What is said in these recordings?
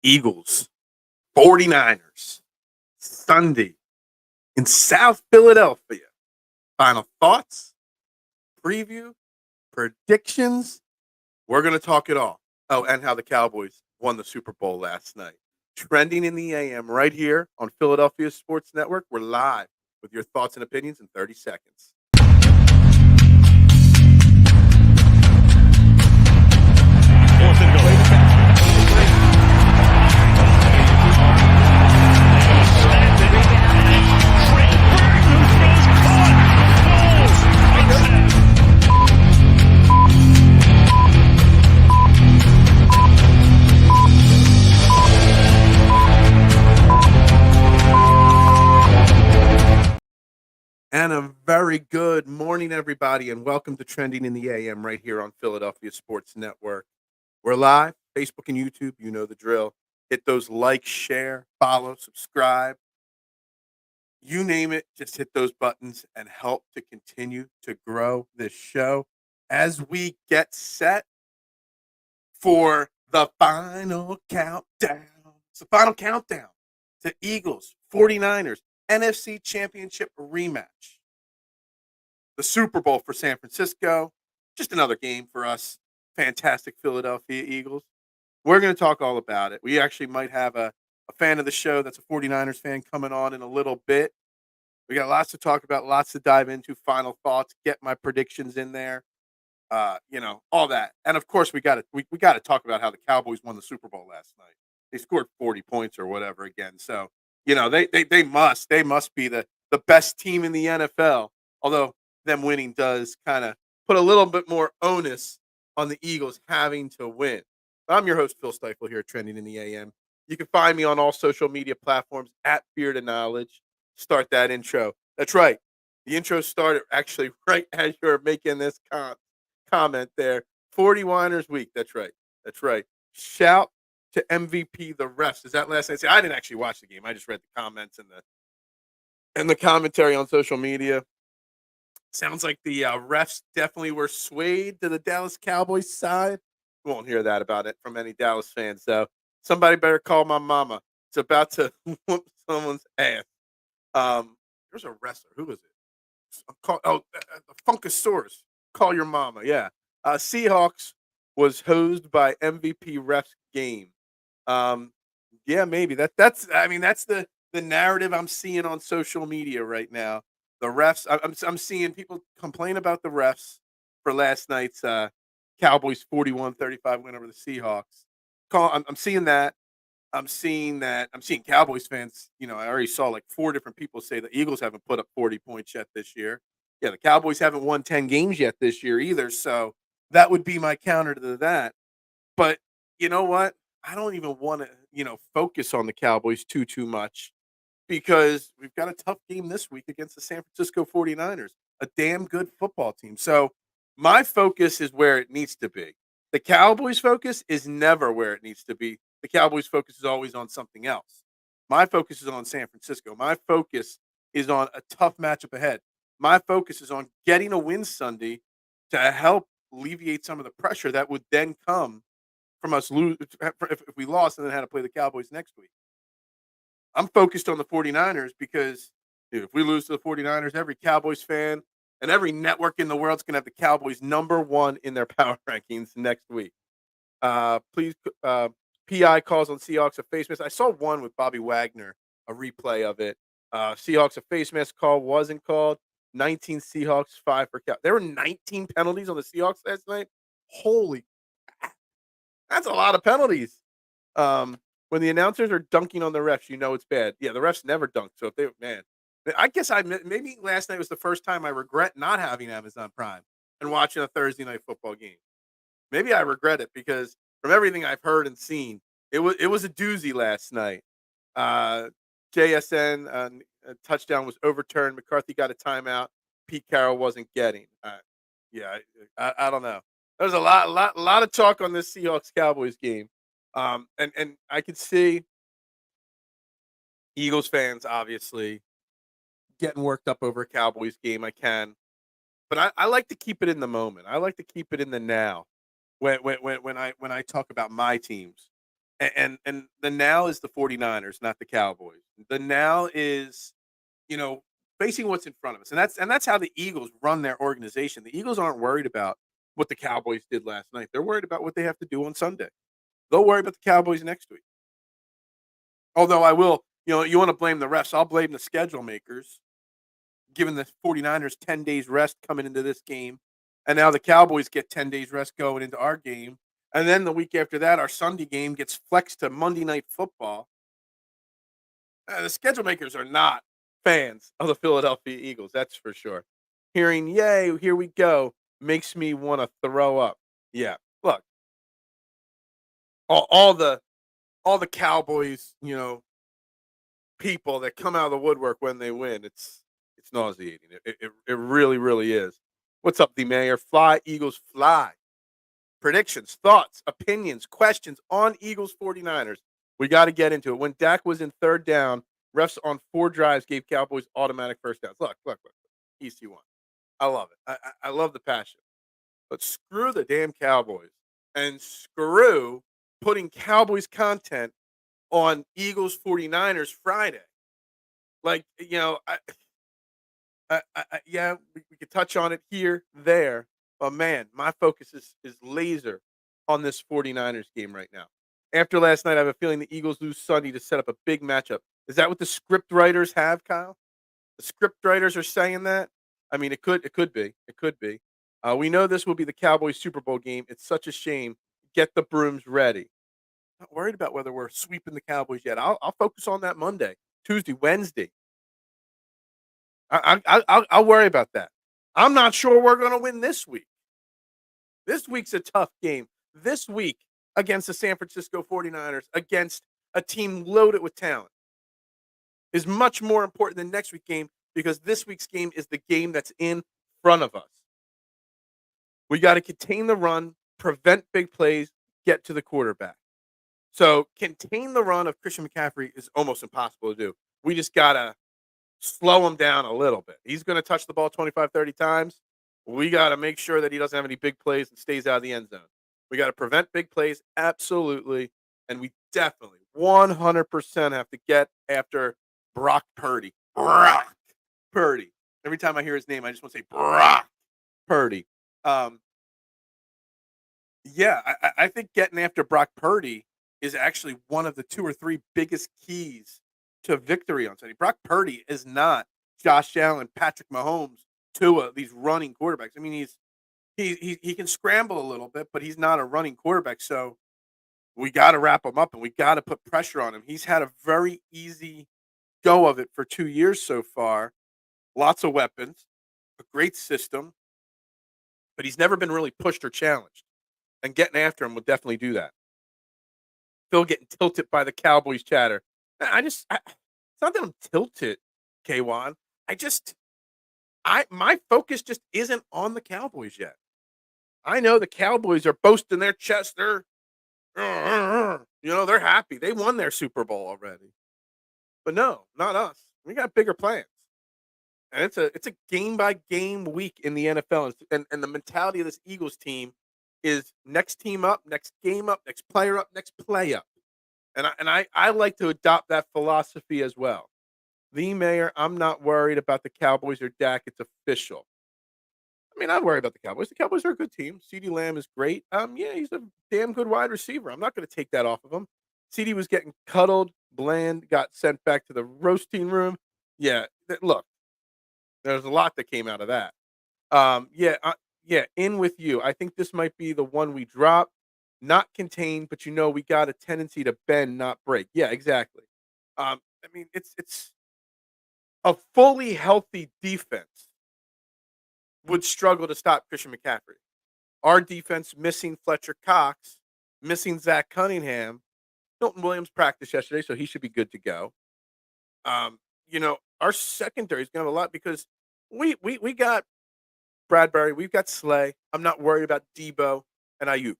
Eagles, 49ers, Sunday in South Philadelphia. Final thoughts, preview, predictions. We're going to talk it all. Oh, and how the Cowboys won the Super Bowl last night. Trending in the AM right here on Philadelphia Sports Network. We're live with your thoughts and opinions in 30 seconds. Fourth and goal. And a very good morning, everybody, and welcome to Trending in the AM right here on Philadelphia Sports Network. We're live, Facebook and YouTube. You know the drill. Hit those like, share, follow, subscribe. You name it, just hit those buttons and help to continue to grow this show as we get set for the final countdown. It's the final countdown to Eagles, 49ers, NFC Championship rematch. The Super Bowl for San Francisco. Just another game for us fantastic Philadelphia Eagles. We're going to talk all about it. We actually might have a fan of the show that's a 49ers fan coming on in a little bit. We got lots to talk about, lots to dive into, final thoughts, get my predictions in there, all that. And of course, we got to talk about how the Cowboys won the Super Bowl last night. They scored 40 points or whatever again. So, they must be the best team in the NFL. Although them winning does kind of put a little bit more onus on the Eagles having to win. I'm your host, Phil Stiefel, here at Trending in the AM. You can find me on all social media platforms at Beard of Knowledge. Start that intro. That's right. The intro started actually right as you're making this comment there. 49ers week. That's right. Shout to MVP the refs. Is that last night? I didn't actually watch the game. I just read the comments and the commentary on social media. Sounds like the refs definitely were swayed to the Dallas Cowboys side. We won't hear that about it from any Dallas fans, though. Somebody better call my mama. It's about to whoop someone's ass. There's a wrestler. Who was it? The Funkasaurus. Call your mama. Yeah. Seahawks was hosed by MVP refs game. Yeah, maybe that's the narrative I'm seeing on social media right now. The refs, I'm seeing people complain about the refs for last night's Cowboys 41-35 win over the Seahawks. I'm seeing that. I'm seeing Cowboys fans. I already saw like 4 different people say the Eagles haven't put up 40 points yet this year. Yeah, the Cowboys haven't won 10 games yet this year either. So that would be my counter to that. But you know what? I don't even want to, focus on the Cowboys too much because we've got a tough game this week against the San Francisco 49ers, a damn good football team. So my focus is where it needs to be. The Cowboys' focus is never where it needs to be. The Cowboys' focus is always on something else. My focus is on San Francisco. My focus is on a tough matchup ahead. My focus is on getting a win Sunday to help alleviate some of the pressure that would then come from us lose if we lost and then had to play the Cowboys next week. I'm focused on the 49ers because if we lose to the 49ers, every Cowboys fan and every network in the world is going to have the Cowboys number 1 in their power rankings next week. Please, PI calls on Seahawks a face mask. I saw one with Bobby Wagner, a replay of it. Seahawks a face mask call wasn't called. 19 Seahawks, 5 for Cow. There were 19 penalties on the Seahawks last night. Holy, that's a lot of penalties. When the announcers are dunking on the refs, it's bad. Yeah, the refs never dunk. So I guess maybe last night was the first time I regret not having Amazon Prime and watching a Thursday night football game. Maybe I regret it because from everything I've heard and seen, it was a doozy last night. JSN a touchdown was overturned. McCarthy got a timeout. Pete Carroll wasn't getting. I don't know. There's a lot of talk on this Seahawks Cowboys game. And I could see Eagles fans obviously getting worked up over a Cowboys game. I can, but I like to keep it in the moment. I like to keep it in the now. When I talk about my teams, And the now is the 49ers, not the Cowboys. The now is, facing what's in front of us. And that's how the Eagles run their organization. The Eagles aren't worried about what the Cowboys did last night. They're worried about what they have to do on Sunday. They'll worry about the Cowboys next week. Although I will, you want to blame the refs. I'll blame the schedule makers, giving the 49ers 10 days rest coming into this game. And now the Cowboys get 10 days rest going into our game. And then the week after that, our Sunday game gets flexed to Monday Night Football. The schedule makers are not fans of the Philadelphia Eagles, that's for sure. Hearing, yay, here we go, makes me want to throw up. Yeah, look, all the Cowboys, people that come out of the woodwork when they win, it's nauseating. It really, really is. What's up, the mayor? Fly, Eagles, fly. Predictions, thoughts, opinions, questions on Eagles 49ers. We got to get into it. When Dak was in third down, refs on 4 drives gave Cowboys automatic first downs. Look. Easy one. I love it. I love the passion. But screw the damn Cowboys and screw putting Cowboys content on Eagles 49ers Friday. Like, yeah, we could touch on it here, there. But man, my focus is laser on this 49ers game right now. After last night, I have a feeling the Eagles lose Sunday to set up a big matchup. Is that what the script writers have, Kyle? The script writers are saying that? I mean, it could be. It could be. We know this will be the Cowboys Super Bowl game. It's such a shame. Get the brooms ready. Not worried about whether we're sweeping the Cowboys yet. I'll focus on that Monday, Tuesday, Wednesday. I'll worry about that. I'm not sure we're going to win this week. This week's a tough game. This week against the San Francisco 49ers, against a team loaded with talent, is much more important than next week's game because this week's game is the game that's in front of us. We got to contain the run, prevent big plays, get to the quarterback. So contain the run of Christian McCaffrey is almost impossible to do. We just got to slow him down a little bit. He's going to touch the ball 25, 30 times. We got to make sure that he doesn't have any big plays and stays out of the end zone. We got to prevent big plays, absolutely. And we definitely 100% have to get after Brock Purdy. Brock Purdy. Every time I hear his name, I just want to say Brock Purdy. Yeah, I think getting after Brock Purdy is actually one of the 2 or 3 biggest keys to victory on Sunday. Brock Purdy is not Josh Allen, Patrick Mahomes, Tua, these running quarterbacks. I mean, he can scramble a little bit, but he's not a running quarterback. So we got to wrap him up and we got to put pressure on him. He's had a very easy go of it for 2 years so far. Lots of weapons, a great system, but he's never been really pushed or challenged. And getting after him will definitely do that. Phil getting tilted by the Cowboys chatter. It's not that I'm tilted, K1. My focus just isn't on the Cowboys yet. I know the Cowboys are boasting their chest. They're happy. They won their Super Bowl already. But no, not us. We got bigger plans. And it's a game by game week in the NFL. And the mentality of this Eagles team is next team up, next game up, next player up, next play up. And I like to adopt that philosophy as well. The mayor, I'm not worried about the Cowboys or Dak. It's official. I mean, I worry about the Cowboys. The Cowboys are a good team. CeeDee Lamb is great. Yeah, he's a damn good wide receiver. I'm not going to take that off of him. CeeDee was getting cuddled, bland, got sent back to the roasting room. Yeah, look, there's a lot that came out of that. In with you. I think this might be the one we drop. Not contained, but we got a tendency to bend, not break. Yeah, exactly. I mean, it's a fully healthy defense would struggle to stop Christian McCaffrey. Our defense missing Fletcher Cox, missing Zach Cunningham. Milton Williams practiced yesterday, so he should be good to go. Our secondary is going to have a lot because we got Bradbury, we've got Slay. I'm not worried about Debo and Ayuk.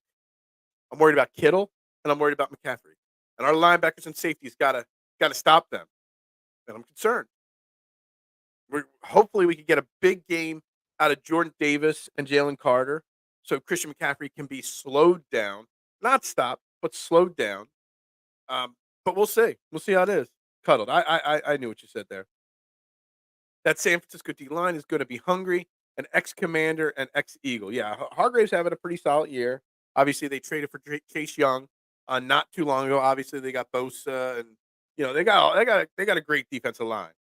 I'm worried about Kittle, and I'm worried about McCaffrey. And our linebackers and safeties gotta stop them. And I'm concerned. Hopefully we can get a big game out of Jordan Davis and Jalen Carter, so Christian McCaffrey can be slowed down, not stopped, but slowed down. But we'll see. We'll see how it is. Cuddled. I knew what you said there. That San Francisco D line is going to be hungry. An ex Commander and ex Eagle. Yeah, Hargrave's having a pretty solid year. Obviously, they traded for Chase Young not too long ago. Obviously, they got Bosa, and they got a great defensive line.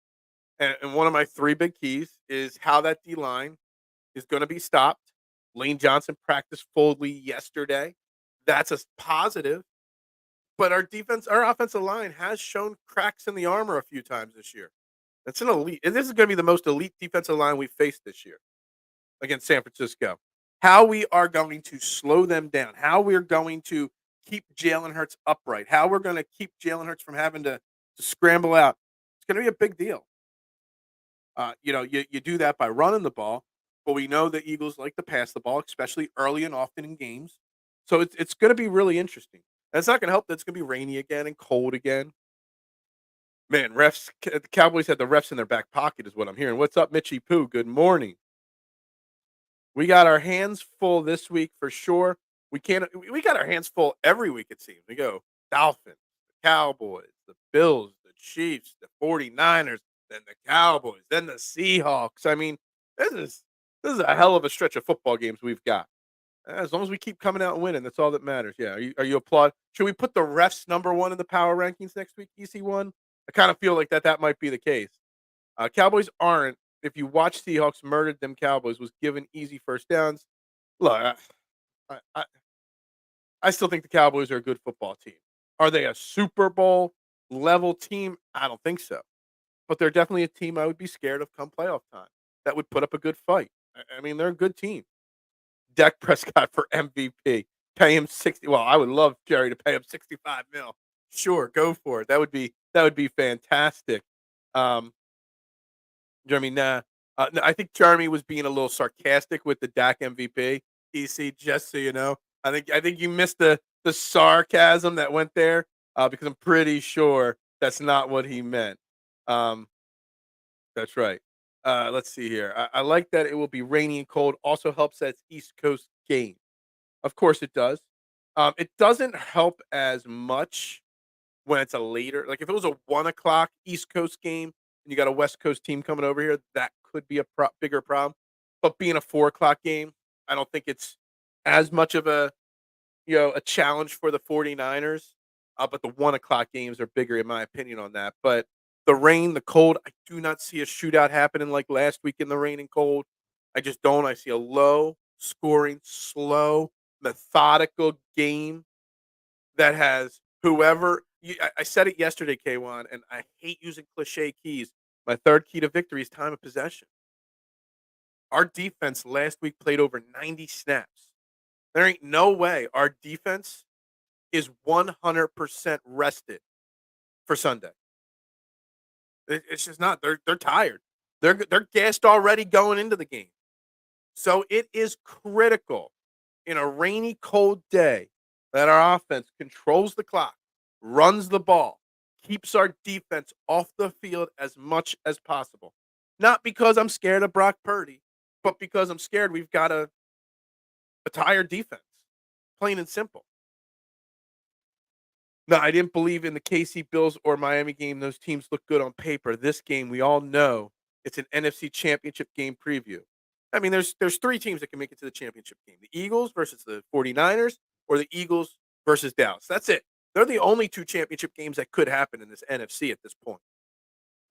And one of my three big keys is how that D line is going to be stopped. Lane Johnson practiced fully yesterday. That's a positive. But our offensive line has shown cracks in the armor a few times this year. That's an elite. And this is going to be the most elite defensive line we've faced this year against San Francisco. How we are going to slow them down, how we're going to keep Jalen Hurts upright, how we're going to keep Jalen Hurts from having to scramble out. It's going to be a big deal. You do that by running the ball, but we know the Eagles like to pass the ball, especially early and often in games. So it's going to be really interesting. And it's not going to help that it's going to be rainy again and cold again. Man, the Cowboys had the refs in their back pocket, is what I'm hearing. What's up, Mitchy Poo? Good morning. We got our hands full this week for sure. We got our hands full every week, it seems. We go Dolphins, the Cowboys, the Bills, the Chiefs, the 49ers, then the Cowboys, then the Seahawks. I mean, this is a hell of a stretch of football games we've got. As long as we keep coming out and winning, that's all that matters. Yeah. Are you applaud? Should we put the refs number one in the power rankings next week? EC1? I kind of feel like that might be the case. Cowboys aren't. If you watch Seahawks murdered them Cowboys, was given easy first downs. Look, I, I, I still think the Cowboys are a good football team. Are they a Super Bowl level team? I don't think so. But they're definitely a team I would be scared of come playoff time. That would put up a good fight. I mean, they're a good team. Dak Prescott for MVP. Pay him 60. Well, I would love Jerry to pay him 65 mil. Sure, go for it. That would be fantastic. Um, Jeremy, nah. No, I think Jeremy was being a little sarcastic with the Dak MVP. EC, just so you know, I think you missed the sarcasm that went there because I'm pretty sure that's not what he meant. Um, that's right. Let's see here. I like that it will be rainy and cold. Also helps that it's East Coast game. Of course, it does. It doesn't help as much when it's a later, like if it was a 1 o'clock East Coast game and you got a West Coast team coming over here, that could be a bigger problem. But being a 4 o'clock game, I don't think it's as much of a challenge for the 49ers. But the 1 o'clock games are bigger, in my opinion, on that. But the rain, the cold, I do not see a shootout happening like last week in the rain and cold. I just don't. I see a low scoring, slow, methodical game that has whoever. I said it yesterday, K1, and I hate using cliche keys. My third key to victory is time of possession. Our defense last week played over 90 snaps. There ain't no way our defense is 100% rested for Sunday. It's just not. They're tired. They're gassed already going into the game. So it is critical in a rainy, cold day that our offense controls the clock, runs the ball, keeps our defense off the field as much as possible. Not because I'm scared of Brock Purdy, but because I'm scared we've got a tired defense. Plain and simple. No, I didn't believe in the KC Bills or Miami game. Those teams look good on paper. This game, we all know it's an NFC Championship game preview. I mean, there's three teams that can make it to the championship game. The Eagles versus the 49ers or the Eagles versus Dallas. That's it. They're the only two championship games that could happen in this NFC at this point.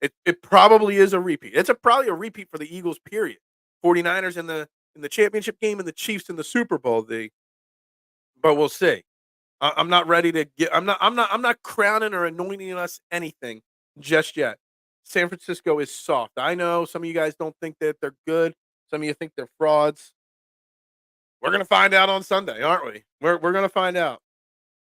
It probably is a repeat. Probably a repeat for the Eagles, period. 49ers in the championship game and the Chiefs in the Super Bowl. But we'll see. I'm not ready to get. I'm not crowning or anointing us anything just yet. San Francisco is soft. I know some of you guys don't think that they're good. Some of you think they're frauds. We're gonna find out on Sunday, aren't we? We're gonna find out.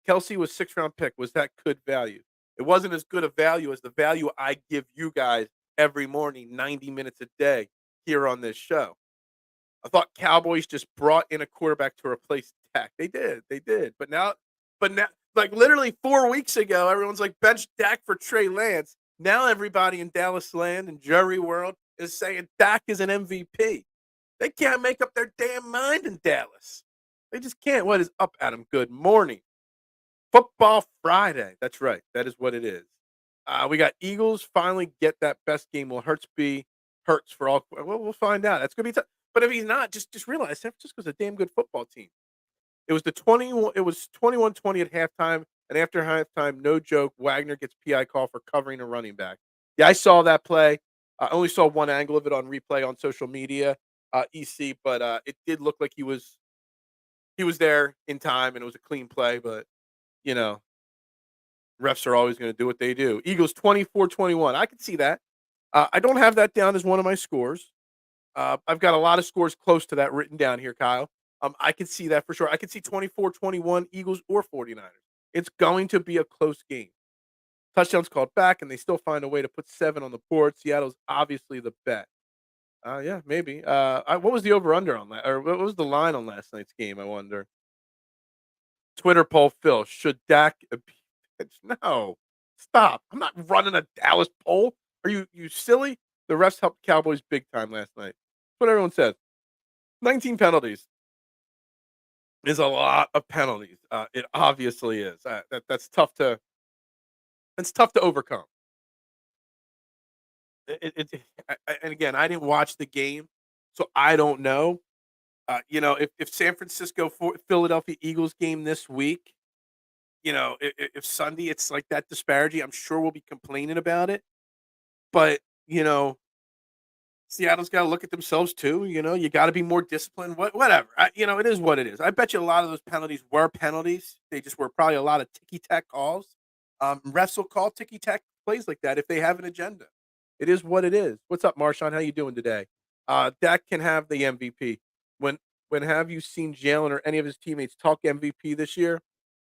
Kelsey was 6th-round pick. Was that good value? It wasn't as good a value as the value I give you guys every morning, 90 minutes a day here on this show. I thought Cowboys just brought in a quarterback to replace Dak. They did. But now, like literally 4 weeks ago, everyone's like bench Dak for Trey Lance. Now everybody in Dallas land and Jerry world is saying Dak is an MVP. They can't make up their damn mind in Dallas. They just can't. What is up, Adam? Good morning. Football Friday. That's right. That is what it is. We got Eagles finally get that best game. Will Hurts be Hurts for all? Well, we'll find out. That's gonna be tough. But if he's not, just realize San Francisco's a damn good football team. It was the 21. It was 21-20 at halftime, and after halftime, no joke, Wagner gets PI call for covering a running back. Yeah, I saw that play. I only saw one angle of it on replay on social media, EC, but it did look like he was there in time, and it was a clean play. But you know, refs are always going to do what they do. Eagles 24-21. I can see that. I don't have that down as one of my scores. I've got a lot of scores close to that written down here, Kyle. I can see that for sure. I can see 24-21 Eagles or 49ers. It's going to be a close game. Touchdowns called back, and they still find a way to put 7 on the board. Seattle's obviously the bet. Yeah, maybe. What was the over/under on that? Or what was the line on last night's game, I wonder? Twitter poll, Phil. Should Dak be No. Stop. I'm not running a Dallas poll. Are you silly? The refs helped Cowboys big time last night. That's what everyone says. 19 penalties is a lot of penalties. It obviously is. That's tough to overcome. And again, I didn't watch the game, so I don't know. If San Francisco Philadelphia Eagles game this week, if Sunday it's like that disparity, I'm sure we'll be complaining about it. But Seattle's got to look at themselves too. You got to be more disciplined. Whatever. It is what it is. I bet you a lot of those penalties were penalties. They just were probably a lot of ticky tack calls. Refs will call ticky tack plays like that if they have an agenda. It is what it is. What's up, Marshawn? How you doing today? Dak can have the MVP. When have you seen Jalen or any of his teammates talk MVP this year?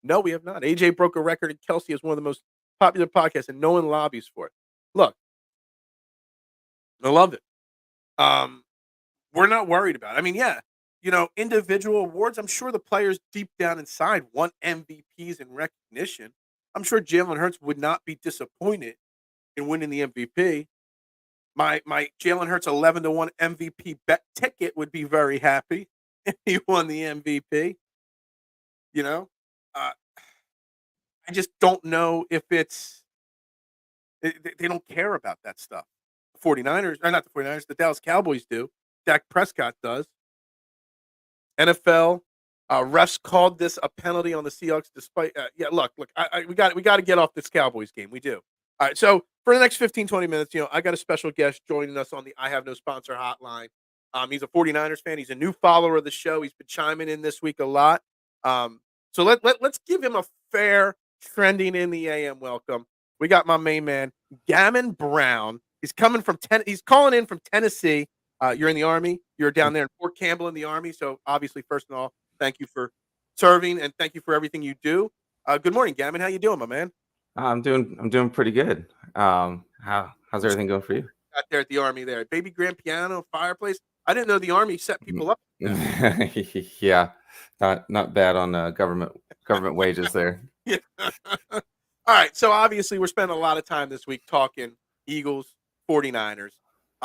No, we have not. AJ broke a record, and Kelsey is one of the most popular podcasts, and no one lobbies for it. Look, I love it. We're not worried about it. I mean, yeah, individual awards, I'm sure the players deep down inside want MVPs and recognition. I'm sure Jalen Hurts would not be disappointed in winning the MVP. My Jalen Hurts 11-1 MVP bet ticket would be very happy if he won the MVP. I just don't know if they don't care about that stuff. 49ers, or not the 49ers, the Dallas Cowboys do. Dak Prescott does. NFL refs called this a penalty on the Seahawks. Despite, look, we got to get off this Cowboys game. We do. All right, so for the next 15, 20 minutes, I got a special guest joining us on the I Have No Sponsor hotline. He's a 49ers fan. He's a new follower of the show. He's been chiming in this week a lot. So let's give him a fair trending in the AM welcome. We got my main man, Gammon Brown. He's coming from He's calling in from Tennessee. You're in the Army. You're down there in Fort Campbell in the Army. So obviously, first of all, thank you for serving and thank you for everything you do. Good morning, Gammon. How you doing, my man? I'm doing pretty good. How's everything going for you? Out there at the Army there. Baby grand piano, fireplace. I didn't know the Army set people up. Yeah. Not bad on government wages there. Yeah. All right. So obviously we're spending a lot of time this week talking Eagles, 49ers.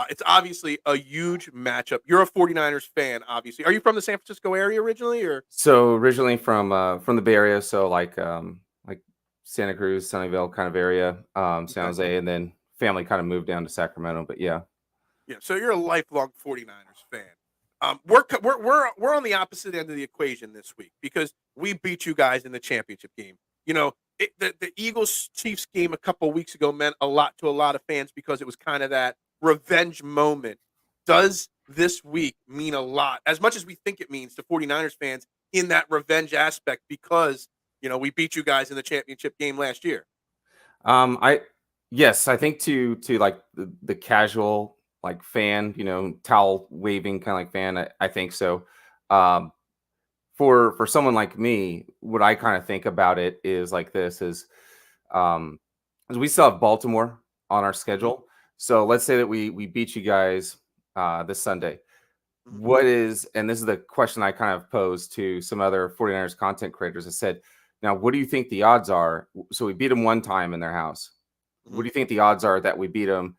It's obviously a huge matchup. You're a 49ers fan, obviously. Are you from the San Francisco area originally, or? So originally from the Bay Area, so like Santa Cruz, Sunnyvale kind of area, San Jose, and then family kind of moved down to Sacramento. But yeah. Yeah. So you're a lifelong 49ers fan. We're on the opposite end of the equation this week because we beat you guys in the championship game. The Eagles Chiefs game a couple of weeks ago meant a lot to a lot of fans because it was kind of that revenge moment. Does this week mean a lot, as much as we think it means to 49ers fans in that revenge aspect because, we beat you guys in the championship game last year? I think to like the casual like fan, towel waving kind of like fan, I think so. For someone like me, what I kind of think about it is like this is we still have Baltimore on our schedule. So let's say that we beat you guys this Sunday. What is, and this is the question I kind of posed to some other 49ers content creators. I said, now, what do you think the odds are? So we beat them one time in their house. What do you think the odds are that we beat them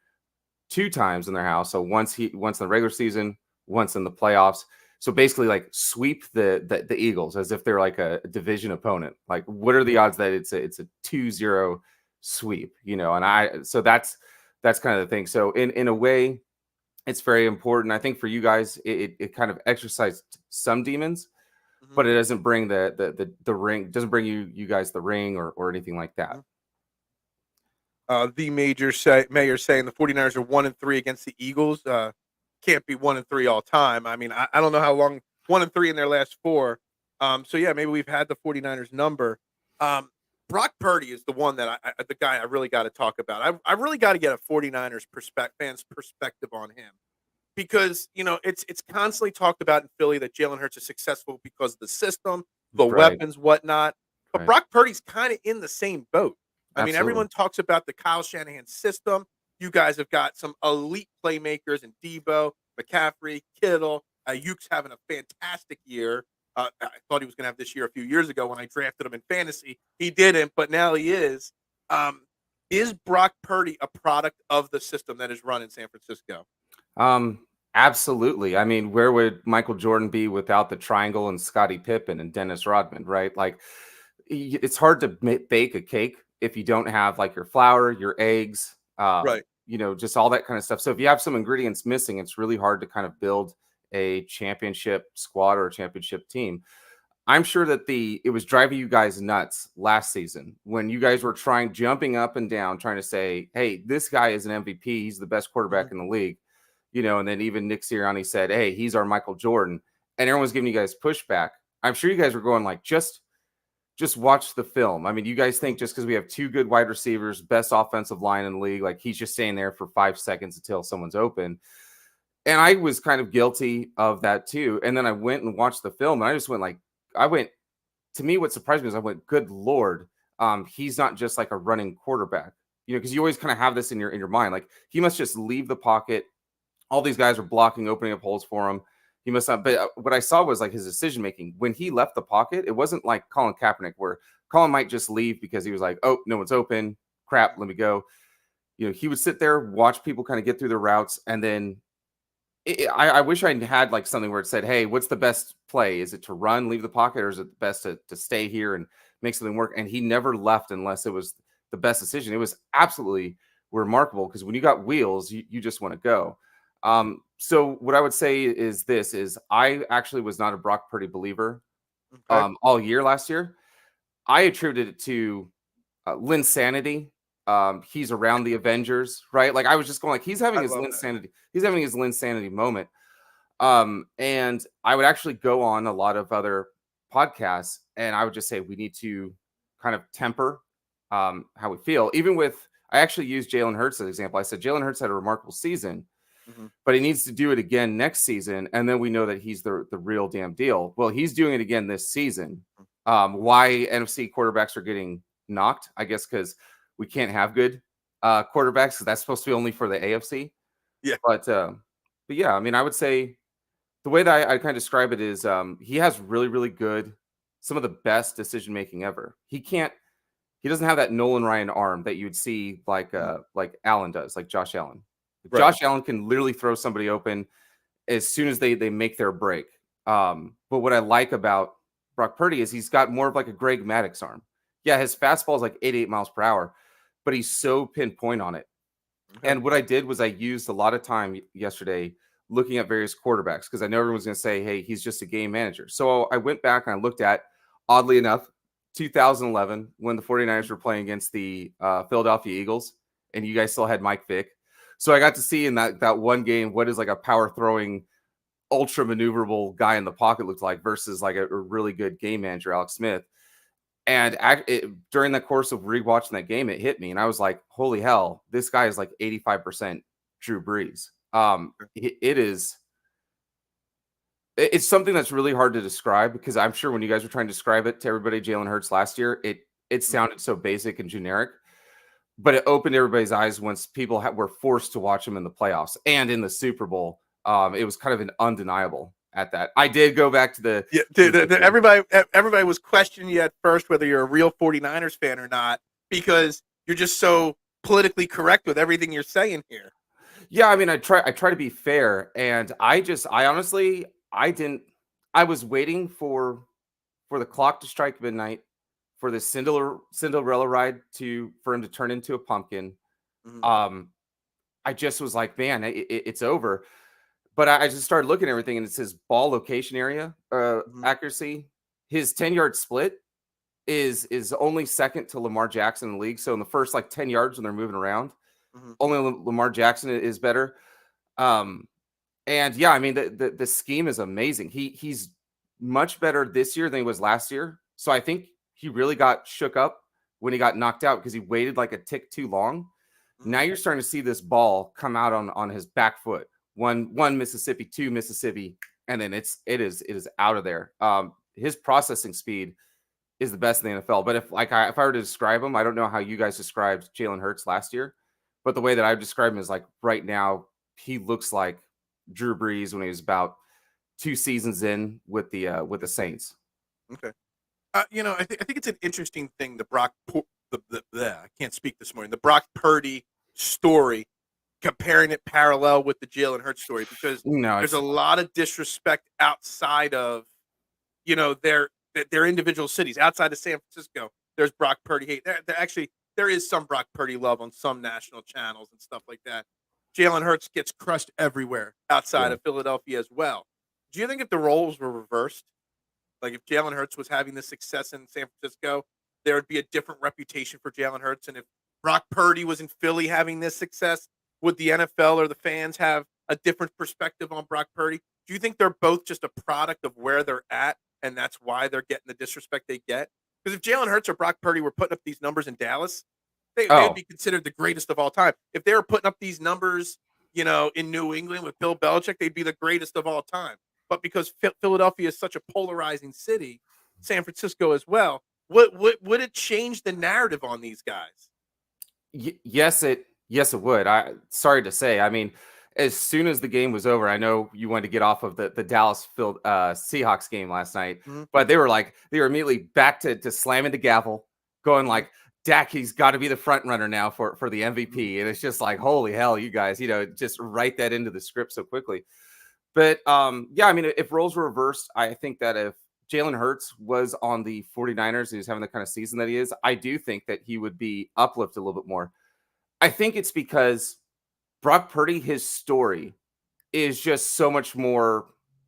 2 times in their house? So once in the regular season, once in the playoffs. So basically, like sweep the Eagles as if they're like a division opponent. Like, what are the odds that it's a 2-0 sweep? And so that's kind of the thing. So in a way, it's very important. I think for you guys, it kind of exercised some demons, but it doesn't bring the ring. Doesn't bring you guys the ring or anything like that. The mayor saying the 49ers are 1-3 against the Eagles. Can't be 1-3 all time. I mean, I don't know how long 1-3 in their last 4. So yeah, maybe we've had the 49ers number. Brock Purdy is the one that the guy I really got to talk about. I really got to get a 49ers fans perspective on him, because it's constantly talked about in Philly that Jalen Hurts is successful because of the system, the Right. weapons, whatnot. But Right. Brock Purdy's kind of in the same boat. I mean, Absolutely. everyone talks about the Kyle Shanahan system. You guys have got some elite playmakers in Debo, McCaffrey, Kittle. Ayuk's having a fantastic year. I thought he was going to have this year a few years ago when I drafted him in fantasy. He didn't, but now he is. Is Brock Purdy a product of the system that is run in San Francisco? Absolutely. I mean, where would Michael Jordan be without the triangle and Scottie Pippen and Dennis Rodman, right? Like, it's hard to bake a cake if you don't have like your flour, your eggs, Right. just all that kind of stuff. So if you have some ingredients missing, it's really hard to kind of build a championship squad or a championship team. I'm sure that it was driving you guys nuts last season when you guys were jumping up and down, trying to say, hey, this guy is an MVP. He's the best quarterback in the league. And then even Nick Sirianni said, hey, he's our Michael Jordan. And everyone's giving you guys pushback. I'm sure you guys were going like, just watch the film. I mean, you guys think just because we have 2 good wide receivers, best offensive line in the league, like he's just staying there for 5 seconds until someone's open. And I was kind of guilty of that too. And then I went and watched the film and I just went like, to me, what surprised me is I went, good Lord, he's not just like a running quarterback, because you always kind of have this in your mind. Like, he must just leave the pocket. All these guys are blocking, opening up holes for him. He must not. But what I saw was like his decision making when he left the pocket. It wasn't like Colin Kaepernick, where Colin might just leave because he was like, oh, no one's open. Crap, let me go. He would sit there, watch people kind of get through their routes, and then I wish I had like something where it said, hey, what's the best play? Is it to run, leave the pocket, or is it best to stay here and make something work? And he never left unless it was the best decision. It was absolutely remarkable because when you got wheels, you just want to go. So what I would say is I actually was not a Brock Purdy believer all year last year. I attributed it to Linsanity. He's around the Avengers, right? Like, I was just going like, he's having his Linsanity. He's having his Linsanity moment. And I would actually go on a lot of other podcasts and I would just say, we need to kind of temper how we feel. Even with, I actually used Jalen Hurts as an example. I said, Jalen Hurts had a remarkable season, but he needs to do it again next season. And then we know that he's the real damn deal. Well, he's doing it again this season. Why NFC quarterbacks are getting knocked, I guess, because we can't have good quarterbacks. That's supposed to be only for the AFC. Yeah. But yeah, I mean, I would say the way that I kind of describe it is he has really, really good, some of the best decision making ever. He doesn't have that Nolan Ryan arm that you would see like Allen does, like Josh Allen. Right. Josh Allen can literally throw somebody open as soon as they make their break. But what I like about Brock Purdy is he's got more of like a Greg Maddux arm. Yeah, his fastball is like 88 miles per hour, but he's so pinpoint on it. And what I did was I used a lot of time yesterday looking at various quarterbacks because I know everyone's going to say, hey, he's just a game manager. So I went back and I looked at, oddly enough, 2011 when the 49ers were playing against the Philadelphia Eagles and you guys still had Mike Vick. So I got to see in that one game what is like a power throwing, ultra maneuverable guy in the pocket looked like versus like a really good game manager, Alex Smith. And during the course of rewatching that game, it hit me. And I was like, holy hell, this guy is like 85% Drew Brees. It's something that's really hard to describe because I'm sure when you guys were trying to describe it to everybody, Jalen Hurts last year, it sounded so basic and generic, but it opened everybody's eyes once people were forced to watch him in the playoffs and in the Super Bowl. It was kind of an undeniable at that. I did go back to everybody was questioning you at first whether you're a real 49ers fan or not because you're just so politically correct with everything you're saying here. Yeah, I mean, I try to be fair, and I honestly didn't I was waiting for the clock to strike midnight, for the Cinderella ride for him to turn into a pumpkin. Mhm, Um, I just was like, man, it's over. But I just started looking at everything, and it says ball location area mhm, accuracy. His 10-yard split is only second to Lamar Jackson in the league. So in the first like 10 yards when they're moving around, mhm, only Lamar Jackson is better. Um, and yeah, I mean the scheme is amazing. He's much better this year than he was last year. So I think he really got shook up when he got knocked out because he waited like a tick too long. mhm. Now you're starting to see this ball come out on his back foot. One Mississippi, two Mississippi, and then it is out of there. His processing speed is the best in the NFL. But if I were to describe him, I don't know how you guys described Jalen Hurts last year, but the way that I describe him is like right now he looks like Drew Brees when he was about 2 seasons in with the Saints. Okay. I think it's an interesting thing. I can't speak this morning. The Brock Purdy story, comparing it parallel with the Jalen Hurts story, because No, there's it's a lot of disrespect outside of their individual cities. Outside of San Francisco, there's Brock Purdy hate. There is some Brock Purdy love on some national channels and stuff like that. Jalen Hurts gets crushed everywhere outside yeah. of Philadelphia as well. Do you think if the roles were reversed, like if Jalen Hurts was having this success in San Francisco, there would be a different reputation for Jalen Hurts? And if Brock Purdy was in Philly having this success, would the NFL or the fans have a different perspective on Brock Purdy? Do you think they're both just a product of where they're at, and that's why they're getting the disrespect they get? Because if Jalen Hurts or Brock Purdy were putting up these numbers in Dallas, they would Oh, be considered the greatest of all time. If they were putting up these numbers, in New England with Bill Belichick, they'd be the greatest of all time. But because Philadelphia is such a polarizing city, San Francisco as well, would it change the narrative on these guys? yes it would. I sorry to say. I mean, as soon as the game was over, I know you wanted to get off of the Dallas Seahawks game last night, Mhm. but they were immediately back to slamming the gavel, going Mhm. like Dak, he's got to be the front runner now for the Mhm. MVP, and it's just like holy hell, you guys, just write that into the script so quickly. But yeah, I mean, if roles were reversed, I think that if Jalen Hurts was on the 49ers and he's having the kind of season that he is, I do think that he would be uplifted a little bit more. I think it's because Brock Purdy, his story is just so much more,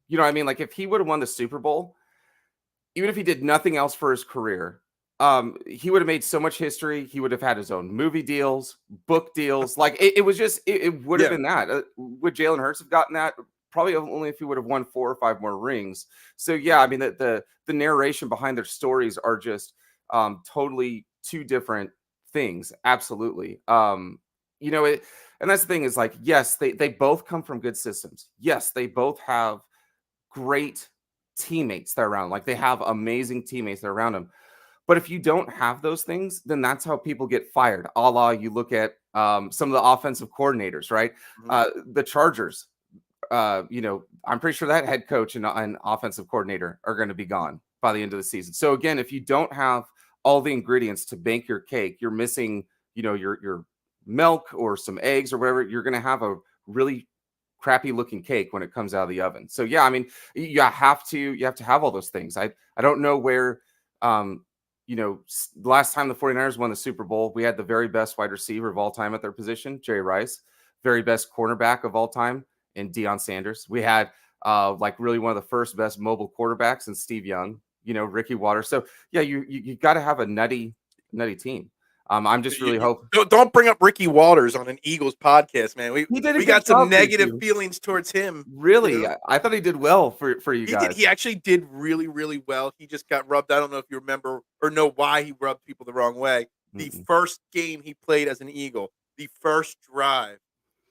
you know what I mean? Like if he would have won the Super Bowl, even if he did nothing else for his career, he would have made so much history. He would have had his own movie deals, book deals. Like it was just, it would have Yeah. been that. Would Jalen Hurts have gotten that? Probably only if he would have won 4 or 5 more rings. So yeah, I mean the narration behind their stories are just totally two different things. Absolutely. And that's the thing is like, yes, they both come from good systems. Yes, they both have great teammates that are around. Like they have amazing teammates that are around them. But if you don't have those things, then that's how people get fired. A la you look at some of the offensive coordinators, right? Mhm. The Chargers, I'm pretty sure that head coach and offensive coordinator are going to be gone by the end of the season. So again, if you don't have all the ingredients to bake your cake, you're missing, your milk or some eggs or whatever, you're going to have a really crappy looking cake when it comes out of the oven. So yeah, I mean, you have to have all those things. I don't know where the last time the 49ers won the Super Bowl, we had the very best wide receiver of all time at their position, Jerry Rice, very best cornerback of all time in Deion Sanders. We had like really one of the first best mobile quarterbacks in Steve Young, Ricky Waters. So yeah, you got to have a nutty team. I'm just really hoping Don't bring up Ricky Waters on an Eagles podcast, man. We he did a we good got some job for you negative too. feelings towards him. You Really, know, I thought he did well for you he did. guys. He actually did really, really well. He just got rubbed. I don't know if you remember or know why he rubbed people the wrong way. The Mm-mm. first game he played as an Eagle, the first drive,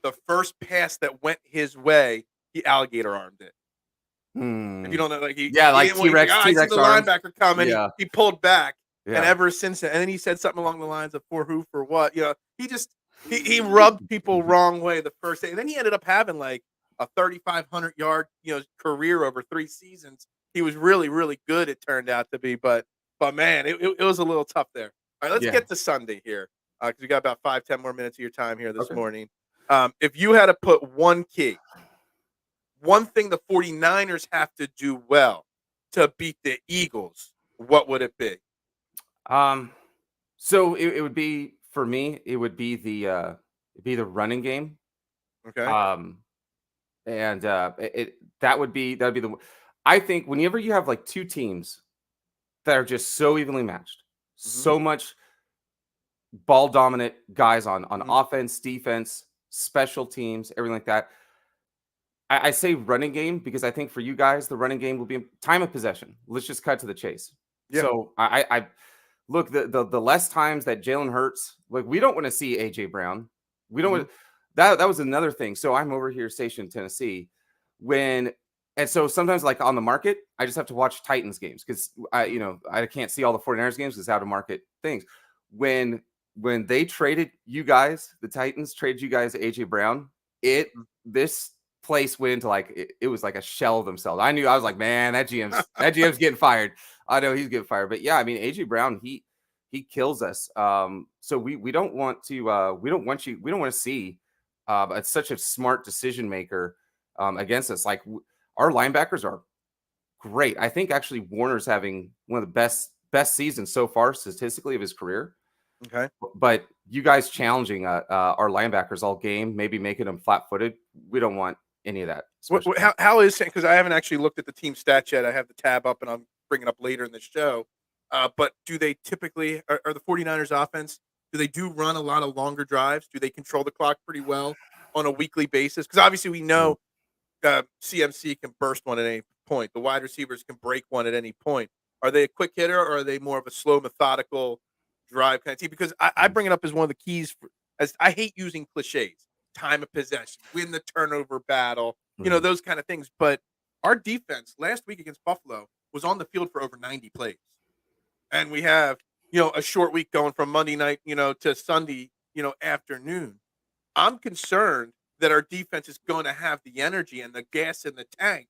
the first pass that went his way, he alligator armed it. If Hmm. you don't know, like Yeah, he like didn't want. He's like, T-Rex, I see T-Rex the arms. linebacker coming. He Yeah, he pulled back, and yeah. ever since then, and then he said something along the lines of "for who, for what." He just he rubbed people wrong way the first day, and then he ended up having like a 3,500 yard career over 3 seasons. He was really really good. It turned out to be, but man, it was a little tough there. All right, let's Yeah. get to Sunday here because we got about 5-10 more minutes of your time here this Okay. morning. If you had to put one key one thing the 49ers have to do well to beat the Eagles, what would it be? So it would be for me. It would be the running game. Okay. Um, and that would be the. I think whenever you have like two teams that are just so evenly matched, Mhm. so much ball dominant guys on Mhm. offense, defense, special teams, everything like that. I say running game because I think for you guys, the running game will be time of possession. Let's just cut to the chase. Yeah. So I look the less times that Jalen Hurts, like we don't want to see AJ Brown. We don't Mhm. want that was another thing. So I'm over here stationed in Tennessee when and so sometimes like on the market, I just have to watch Titans games because I can't see all the 49ers games because out of market things. When when they traded you guys, the Titans traded you guys AJ Brown, Mhm. this place went into like it was like a shell of themselves. I was like, man, that GM's getting fired. I know he's getting fired. But yeah, I mean AJ Brown, he kills us. So we don't want to we don't want to see it's such a smart decision maker against us. Like our linebackers are great. I think actually Warner's having one of the best seasons so far statistically of his career. Okay. But you guys challenging our linebackers all game, maybe making them flat-footed. We don't want any of that. Especially How is it? Because I haven't actually looked at the team stats yet. I have the tab up and I'll bring it up later in the show. But do they typically, are the 49ers offense, do they do run a lot of longer drives? Do they control the clock pretty well on a weekly basis? Because obviously we Mhm. know CMC can burst one at any point. The wide receivers can break one at any point. Are they a quick hitter or are they more of a slow, methodical drive kind of team? Because I bring it up as one of the keys for, as I hate using cliches, time of possession, win the turnover battle, Mhm. those kind of things. But our defense last week against Buffalo was on the field for over 90 plays. And we have, a short week going from Monday night, to Sunday, afternoon. I'm concerned that our defense is going to have the energy and the gas in the tank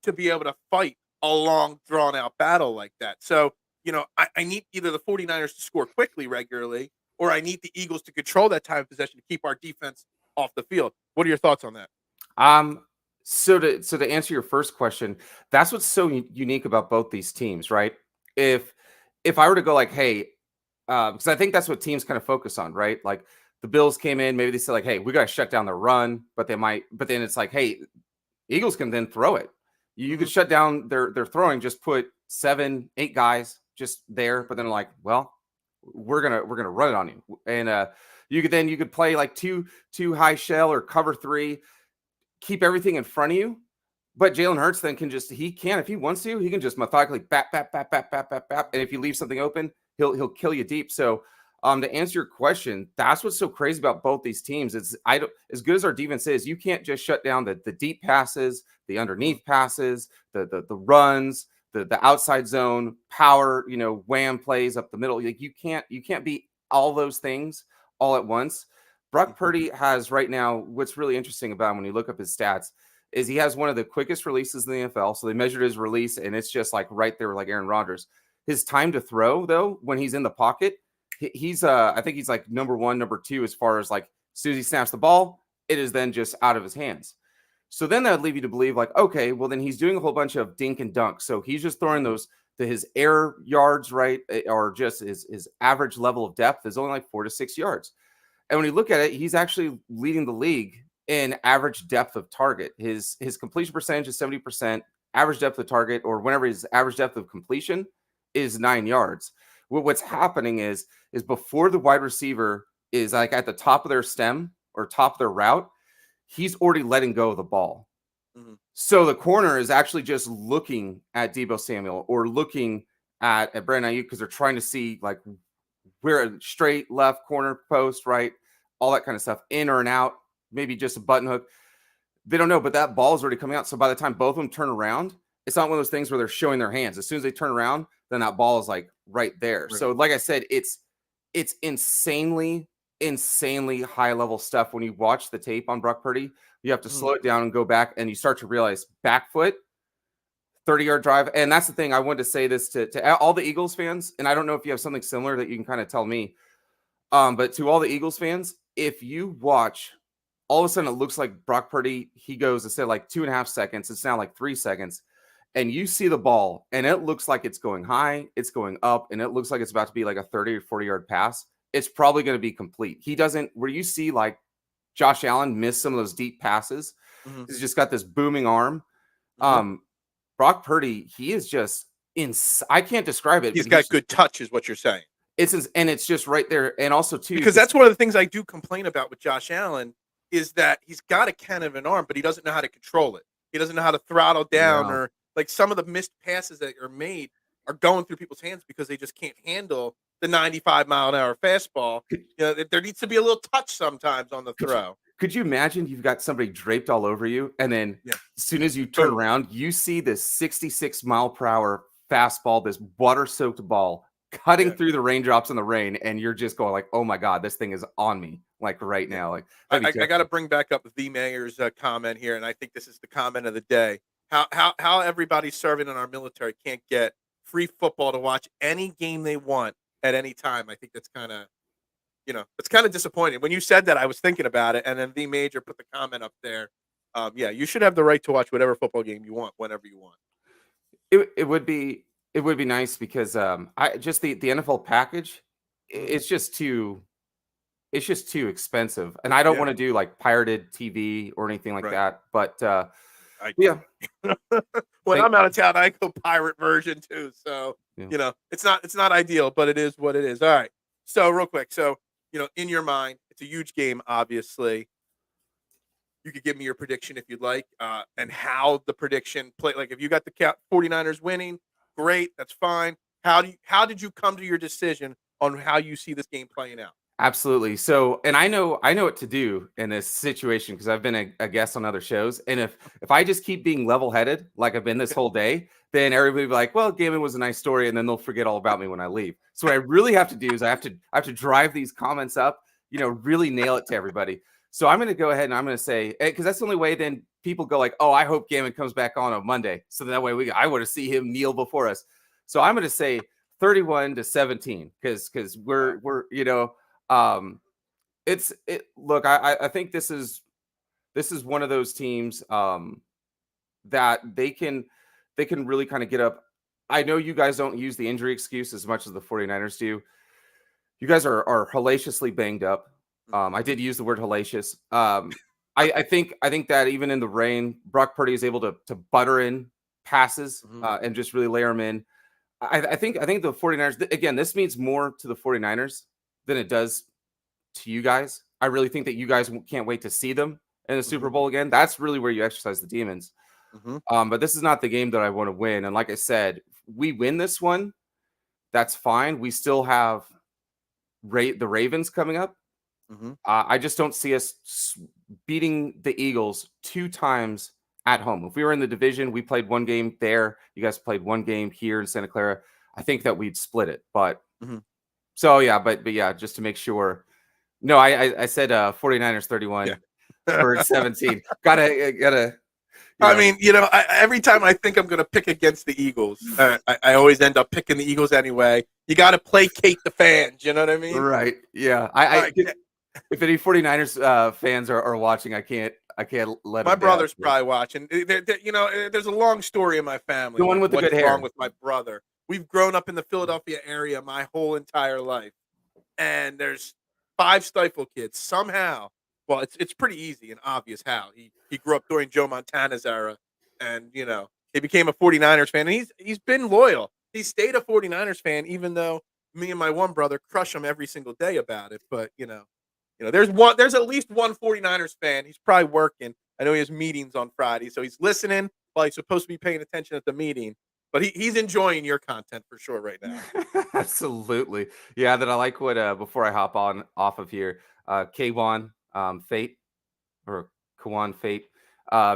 to be able to fight a long, drawn out battle like that. So, I need either the 49ers to score quickly regularly, or I need the Eagles to control that time of possession to keep our defense off the field. What are your thoughts on that? Um, so to answer your first question, that's what's so unique about both these teams, right? If if I were to go like, hey, because I think that's what teams kind of focus on, right? Like the Bills came in, maybe they said like, hey, we got to shut down the run, but then it's like, hey, Eagles can then throw it. You Hmm. could shut down their throwing, just put 7, 8 guys just there, but then like, well, we're gonna run it on you, and you could play like two high shell or cover three, keep everything in front of you. But Jalen Hurts then if he wants to, he can just methodically bap. And if you leave something open, he'll kill you deep. So to answer your question, that's what's so crazy about both these teams. It's I don't as good as our defense is, you can't just shut down the deep passes, the underneath passes, the runs, the outside zone, power, wham plays up the middle. Like you can't beat all those things all at once. Brock Hmm. Purdy has right now, what's really interesting about him when you look up his stats is he has one of the quickest releases in the NFL. So they measured his release, and it's just like right there, like Aaron Rodgers. His time to throw, though, when he's in the pocket, he's I think he's like number one, number two, as far as like as soon as he snaps the ball, it is then just out of his hands. So then that would leave you to believe, like, okay, well then he's doing a whole bunch of dink and dunk. So he's just throwing those to his air yards, right, or just his average level of depth is only like 4 to 6 yards. And when you look at it, he's actually leading the league in average depth of target. His completion percentage is 70%. Average depth of target, or whenever his average depth of completion is 9 yards. What's happening is before the wide receiver is like at the top of their stem or top of their route, he's already letting go of the ball. Hmm. So the corner is actually just looking at Deebo Samuel or looking at Brandon Ayuk because they're trying to see like where a straight left corner post, right, all that kind of stuff, in or an out, maybe just a button hook. They don't know, but that ball is already coming out. So by the time both of them turn around, it's not one of those things where they're showing their hands. As soon as they turn around, then that ball is like right there. Right. So like I said, it's insanely high level stuff. When you watch the tape on Brock Purdy, you have to Mhm. slow it down and go back, and you start to realize back foot, 30-yard drive. And that's the thing. I wanted to say this to all the Eagles fans, and I don't know if you have something similar that you can kind of tell me. But to all the Eagles fans, if you watch all of a sudden it looks like Brock Purdy, he goes instead of like 2.5 seconds, it's now like 3 seconds. And you see the ball and it looks like it's going high, it's going up, and it looks like it's about to be like a 30 or 40-yard pass. It's probably going to be complete. He doesn't, where you see like Josh Allen miss some of those deep passes, he's just got this booming arm. Brock Purdy, he is just I can't describe it. He's got good touch, is what you're saying. And it's just right there. And also too, because that's one of the things I do complain about with Josh Allen is that he's got a cannon of an arm, but he doesn't know how to control it. He doesn't know how to throttle down, or like some of the missed passes that are made are going through people's hands because they just can't handle the 95-mile-an-hour fastball. There needs to be a little touch sometimes on the throw. Could you imagine you've got somebody draped all over you, and then as soon as you turn around, you see this 66-mile-per-hour fastball, this water-soaked ball cutting through the raindrops in the rain, and you're just going like, "Oh my God, this thing is on me!" Like right now. Like I got to bring back up the mayor's comment here, and I think this is the comment of the day. How everybody serving in our military can't get free football to watch any game they want at any time. I think that's kind of, it's kind of disappointing. When you said that, I was thinking about it, and then the major put the comment up there. You should have the right to watch whatever football game you want whenever you want. It would be nice because I just the NFL package, it's just too expensive, and I don't want to do like pirated TV or anything like that. But when I'm out of town, I go pirate version too. So it's not ideal, but it is what it is. All right. So real quick, in your mind, it's a huge game. Obviously, you could give me your prediction if you'd like, and how the prediction play. Like if you got the 49ers winning, great, that's fine. How did you come to your decision on how you see this game playing out? Absolutely. So, and I know what to do in this situation because I've been a guest on other shows. And if I just keep being level-headed like I've been this whole day, then everybody will be like, "Well, Gavin was a nice story," and then they'll forget all about me when I leave. So what I really have to do is I have to drive these comments up, really nail it to everybody. So I'm going to go ahead and I'm going to say, because that's the only way then people go like, "Oh, I hope Gavin comes back on Monday." So that way I want to see him kneel before us. So I'm going to say 31-17 because we're look, I think this is one of those teams that they can really kind of get up. I know you guys don't use the injury excuse as much as the 49ers do. You guys are hellaciously banged up. I did use the word hellacious. I think that even in the rain, Brock Purdy is able to butter in passes and just really layer them in. I think the 49ers, again, this means more to the 49ers than it does to you guys. I really think that you guys can't wait to see them in the Super Bowl again. That's really where you exercise the demons. But this is not the game that I want to win. And like I said, we win this one, that's fine. We still have the Ravens coming up. I just don't see us beating the Eagles 2 times at home. If we were in the division, we played one game there. You guys played one game here in Santa Clara. I think that we'd split it. But so yeah, but yeah, just to make sure. No, I said 49ers 31 for 17. Gotta. I mean, every time I think I'm going to pick against the Eagles, I always end up picking the Eagles anyway. You got to placate the fans. You know what I mean? Right. Yeah. If any 49ers fans are watching, I can't let my brother's probably watching. There's a long story in my family. The one with the good hair. Wrong with my brother. We've grown up in the Philadelphia area my whole entire life, and there's 5 Stiefel kids somehow. Well, it's pretty easy and obvious how he grew up during Joe Montana's era, and he became a 49ers fan, and he's been loyal. He stayed a 49ers fan, even though me and my one brother crush him every single day about it. But there's at least one 49ers fan. He's probably working. I know he has meetings on Friday, so he's listening while he's supposed to be paying attention at the meeting. But he's enjoying your content for sure right now. Absolutely. Yeah, that I like what before I hop off of here, K1 Fate or Kawan Fate.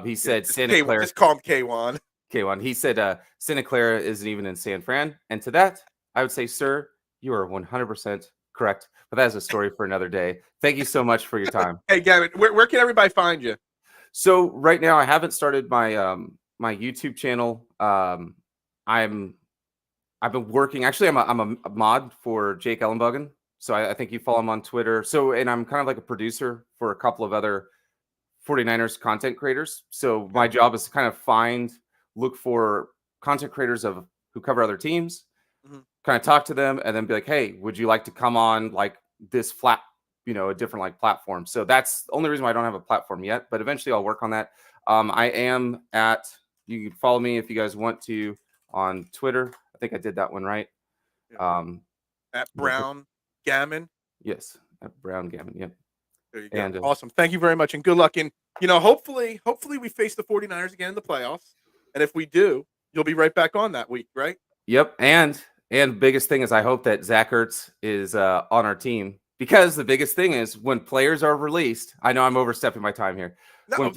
He said Santa Clara. Just call him K1. K1. He said Santa Clara isn't even in San Fran. And to that, I would say, sir, you are 100% correct. But that is a story for another day. Thank you so much for your time. Hey, Gavin, where can everybody find you? So right now, I haven't started my my YouTube channel. I've been working. Actually, I'm a mod for Jake Ellenbogen. So I think you follow him on Twitter. So, and I'm kind of like a producer for a couple of other 49ers content creators. So my job is to kind of look for content creators who cover other teams, kind of talk to them, and then be like, hey, would you like to come on like this a different like platform? So that's the only reason why I don't have a platform yet, but eventually I'll work on that. You can follow me if you guys want to on Twitter. I think I did that one right. At Brown Gammon. Yes, at Brown Gammon. Yep. There you go. And, awesome. Thank you very much, and good luck. And hopefully we face the 49ers again in the playoffs. And if we do, you'll be right back on that week, right? Yep. And biggest thing is I hope that Zack Ertz is on our team, because the biggest thing is when players are released. I know I'm overstepping my time here. No,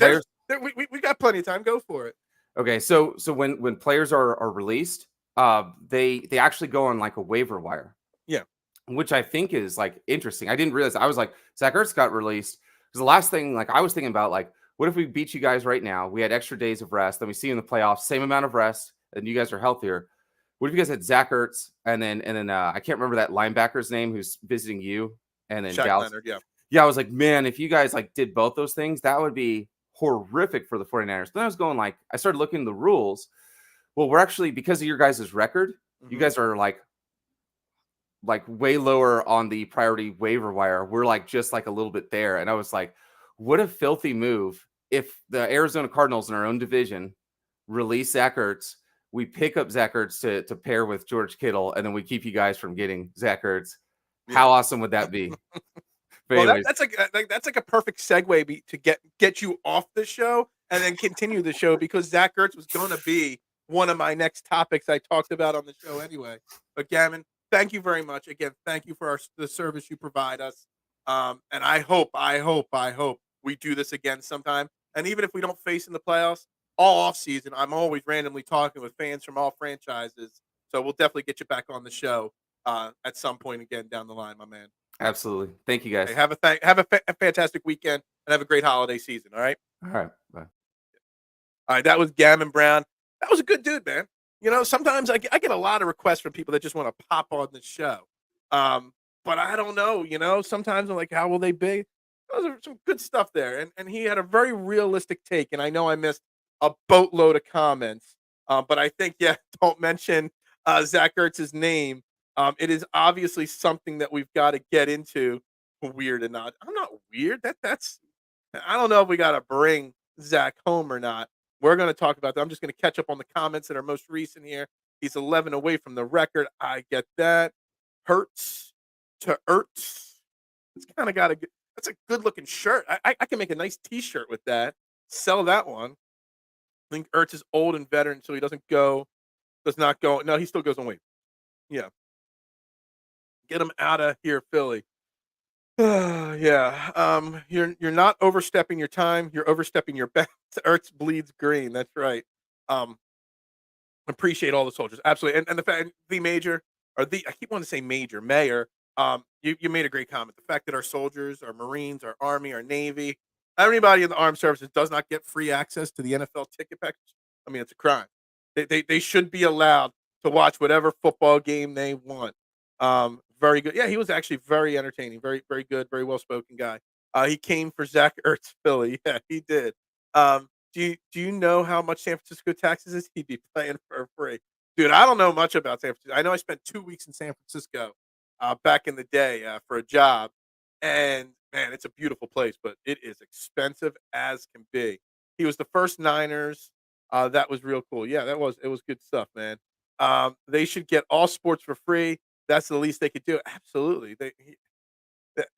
we got plenty of time. Go for it. Okay, so when players are released, they actually go on like a waiver wire. Yeah. Which I think is like interesting. I didn't realize. I was like, Zack Ertz got released. Because the last thing like I was thinking about, like, what if we beat you guys right now? We had extra days of rest, then we see you in the playoffs, same amount of rest, and you guys are healthier. What if you guys had Zack Ertz and then I can't remember that linebacker's name who's visiting you, and then Shaq Leonard, yeah. I was like, man, if you guys like did both those things, that would be horrific for the 49ers. Then I was going like, I started looking at the rules. Well, we're actually, because of your guys' record, you guys are like way lower on the priority waiver wire. We're like just like a little bit there. And I was like, what a filthy move if the Arizona Cardinals in our own division release Zack Ertz, we pick up Zack Ertz to pair with George Kittle, and then we keep you guys from getting Zack Ertz. How awesome would that be? Well, that's like a perfect segue to get you off the show and then continue the show, because Zack Ertz was going to be one of my next topics I talked about on the show anyway. But Gammon, thank you very much. Again, thank you for the service you provide us. And I hope we do this again sometime. And even if we don't face in the playoffs, all off season, I'm always randomly talking with fans from all franchises. So we'll definitely get you back on the show at some point again down the line, my man. Absolutely. Thank you, guys. Hey, have a fantastic weekend and have a great holiday season. All right. All right. Bye. All right. That was Gammon Brown. That was a good dude, man. Sometimes I get a lot of requests from people that just want to pop on the show. But I don't know. Sometimes I'm like, how will they be? Those are some good stuff there. And he had a very realistic take. And I know I missed a boatload of comments. But I think, don't mention Zack Ertz's name. It is obviously something that we've got to get into. Weird or not, I'm not weird. That's I don't know if we got to bring Zach home or not. We're going to talk about that. I'm just going to catch up on the comments that are most recent here. He's 11 away from the record. I get that. Hurts to Ertz. It's kind of got a. That's a good looking shirt. I can make a nice T-shirt with that. Sell that one. I think Ertz is old and veteran, so he does not go. No, he still goes on wait. Yeah. Get him out of here, Philly. Yeah. You're not overstepping your time. You're overstepping your bounds. Ertz bleeds green. That's right. Appreciate all the soldiers. Absolutely. And the fact the major or I keep wanting to say major mayor. You made a great comment. The fact that our soldiers, our Marines, our Army, our Navy, everybody in the armed services does not get free access to the NFL ticket package. I mean, it's a crime. They should be allowed to watch whatever football game they want. Very good. Yeah, he was actually very entertaining. Very, very good. Very well spoken guy. He came for Zack Ertz, Philly. Yeah, he did. Do you know how much San Francisco taxes is? He'd be playing for free, dude. I don't know much about San Francisco. I know I spent 2 weeks in San Francisco back in the day for a job, and man, it's a beautiful place, but it is expensive as can be. He was the first Niners. That was real cool. Yeah, it was good stuff, man. They should get all sports for free. That's the least they could do. Absolutely.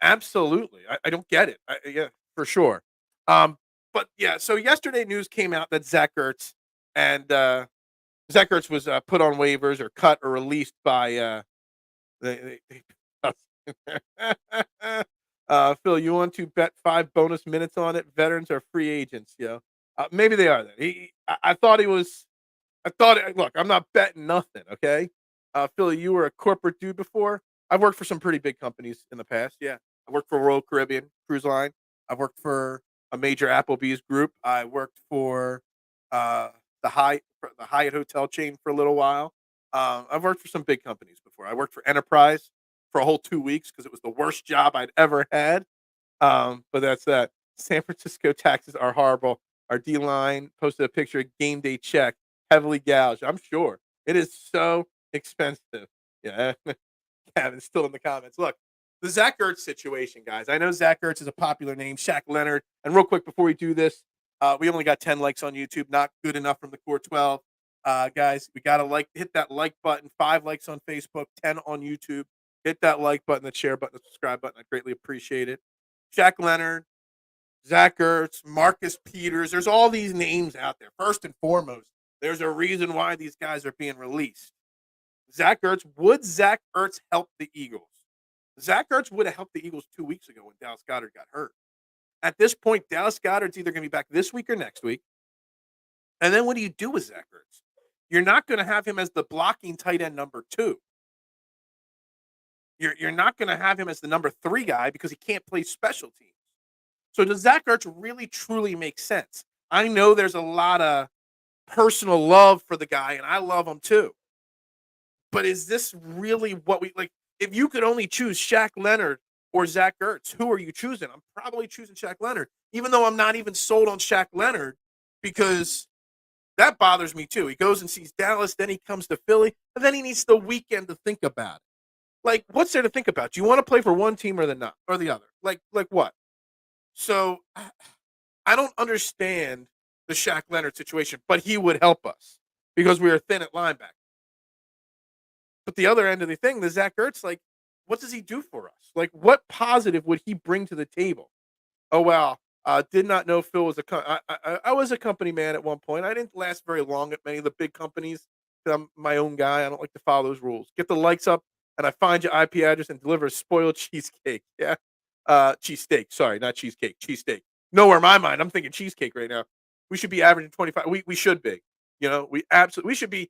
Absolutely. I don't get it. Yeah, for sure. But yeah, so yesterday news came out that Zack Ertz was put on waivers or cut or released by Phil, you want to bet 5 bonus minutes on it? Veterans are free agents, maybe they are then. I thought look, I'm not betting nothing, okay? Philly, you were a corporate dude before. I've worked for some pretty big companies in the past. Yeah. I worked for Royal Caribbean Cruise Line. I've worked for a major Applebee's group. I worked for the Hyatt hotel chain for a little while. I've worked for some big companies before. I worked for Enterprise for a whole 2 weeks because it was the worst job I'd ever had. But that's that. San Francisco taxes are horrible. Our D line posted a picture of game day check, heavily gouged. I'm sure it is so expensive. Yeah, Kevin's still in the comments. Look, the Zack Ertz situation, guys. I know Zack Ertz is a popular name. Shaq Leonard. And real quick before we do this, we only got 10 likes on YouTube. Not good enough from the core 12. Guys, we got to hit that like button. 5 likes on Facebook, 10 on YouTube. Hit that like button, the share button, the subscribe button. I greatly appreciate it. Shaq Leonard, Zack Ertz, Marcus Peters. There's all these names out there. First and foremost, there's a reason why these guys are being released. Zack Ertz, would Zack Ertz help the Eagles? Zack Ertz would have helped the Eagles 2 weeks ago when Dallas Goedert got hurt. At this point, Dallas Goedert's either going to be back this week or next week. And then what do you do with Zack Ertz? You're not going to have him as the blocking tight end number 2. You're not going to have him as the number 3 guy because he can't play special teams. So does Zack Ertz really, truly make sense? I know there's a lot of personal love for the guy, and I love him too. But is this really what we like? If you could only choose Shaq Leonard or Zack Ertz, who are you choosing? I'm probably choosing Shaq Leonard, even though I'm not even sold on Shaq Leonard because that bothers me too. He goes and sees Dallas, then he comes to Philly, and then he needs the weekend to think about it. Like, what's there to think about? Do you want to play for one team or the other? Like what? So I don't understand the Shaq Leonard situation, but he would help us because we are thin at linebacker. But the other end of the thing, the Zack Ertz, like, what does he do for us? Like, what positive would he bring to the table? Oh, wow. Did not know Phil was I was a company man at one point. I didn't last very long at many of the big companies. I'm my own guy. I don't like to follow those rules. Get the likes up, and I find your IP address and deliver a spoiled cheesecake. Yeah. Cheesesteak. Sorry, not cheesecake. Cheesesteak. Nowhere in my mind. I'm thinking cheesecake right now. We should be averaging 25. We should be. You know, we should be.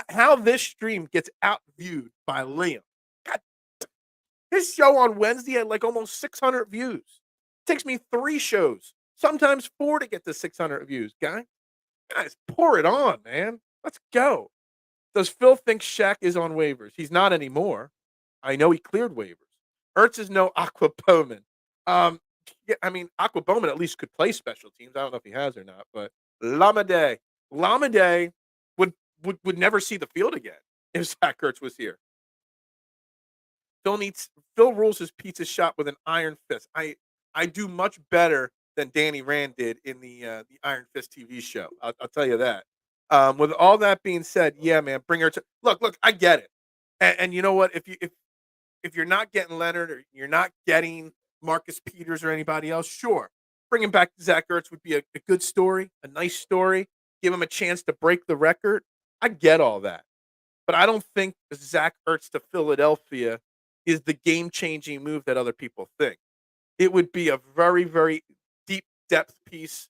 How this stream gets outviewed by Liam. God, his show on Wednesday had like almost 600 views. It takes me 3 shows, sometimes 4 to get to 600 views. Guys, pour it on, man. Let's go. Does Phil think Shaq is on waivers? He's not anymore. I know he cleared waivers. Ertz is no Aqua Bowman. Yeah, I mean, Aqua Bowman at least could play special teams. I don't know if he has or not, but Lamade would never see the field again if Zack Ertz was here. Phil rules his pizza shop with an iron fist. I do much better than Danny Rand did in the Iron Fist TV show. I'll tell you that. With all that being said, yeah, man, bring her to look. I get it, and you know what? If you're not getting Leonard or you're not getting Marcus Peters or anybody else, sure, bringing back Zack Ertz would be a good story, a nice story. Give him a chance to break the record. I get all that. But I don't think Zack Ertz to Philadelphia is the game-changing move that other people think. It would be a very, very deep depth piece.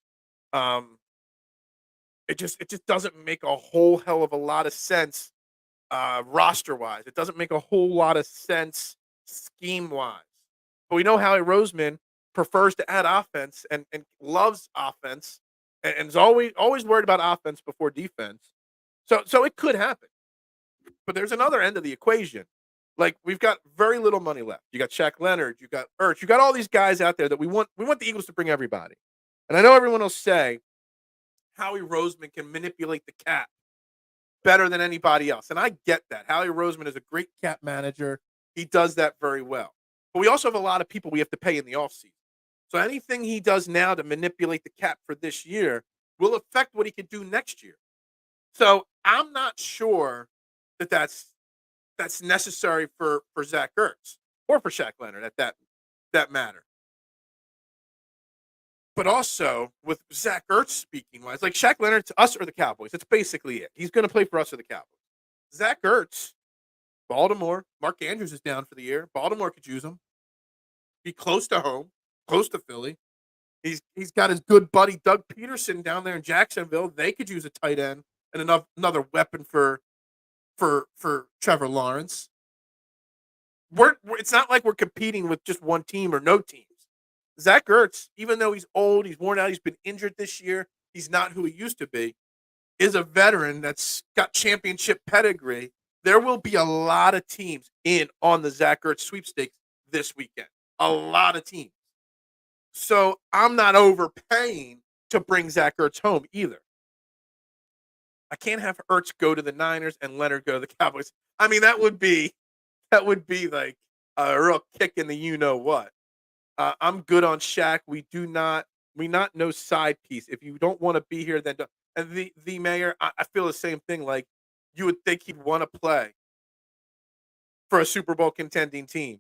It just doesn't make a whole hell of a lot of sense roster-wise. It doesn't make a whole lot of sense scheme-wise. But we know Howie Roseman prefers to add offense and loves offense and is always worried about offense before defense. So it could happen. But there's another end of the equation. Like, we've got very little money left. You got Shaq Leonard, you got Ertz, you got all these guys out there that we want the Eagles to bring everybody. And I know everyone will say Howie Roseman can manipulate the cap better than anybody else. And I get that. Howie Roseman is a great cap manager. He does that very well. But we also have a lot of people we have to pay in the offseason. So anything he does now to manipulate the cap for this year will affect what he can do next year. So I'm not sure that's necessary for Zack Ertz or for Shaq Leonard at that matter. But also with Zack Ertz speaking wise, like Shaq Leonard to us or the Cowboys, that's basically it. He's going to play for us or the Cowboys. Zack Ertz, Baltimore, Mark Andrews is down for the year. Baltimore could use him. Be close to home, close to Philly. He's got his good buddy Doug Peterson down there in Jacksonville. They could use a tight end and another weapon for Trevor Lawrence. It's not like we're competing with just one team or no teams. Zack Ertz, even though he's old, he's worn out, he's been injured this year, he's not who he used to be, is a veteran that's got championship pedigree. There will be a lot of teams in on the Zack Ertz sweepstakes this weekend. A lot of teams. So I'm not overpaying to bring Zack Ertz home either. I can't have Ertz go to the Niners and Leonard go to the Cowboys. I mean, that would be like a real kick in the you know what. I'm good on Shaq. We not no side piece. If you don't want to be here, then don't. And the mayor, I feel the same thing. Like you would think he'd want to play for a Super Bowl contending team,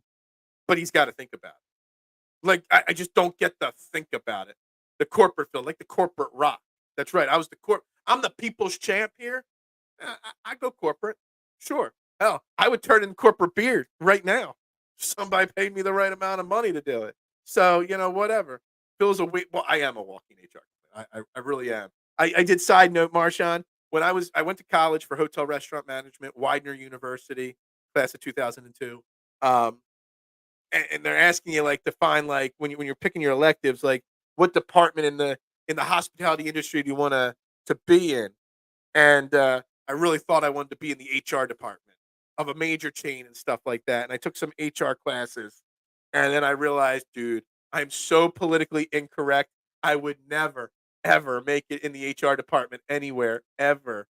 but he's got to think about it. Like I just don't get the think about it. The corporate feel like the corporate rock. That's right. I'm the people's champ here. I go corporate. Sure. Hell, I would turn in corporate beer right now. Somebody paid me the right amount of money to do it. So, whatever. Feels a week. Well, I am a walking HR. I really am. I did side note, Marshawn. I went to college for hotel restaurant management, Widener University, class of 2002. And they're asking you like to find like when you're picking your electives, like what department in the hospitality industry do you want to be in? And I really thought I wanted to be in the HR department of a major chain and stuff like that. And I took some HR classes, and then I realized, dude, I'm so politically incorrect. I would never ever make it in the HR department anywhere ever.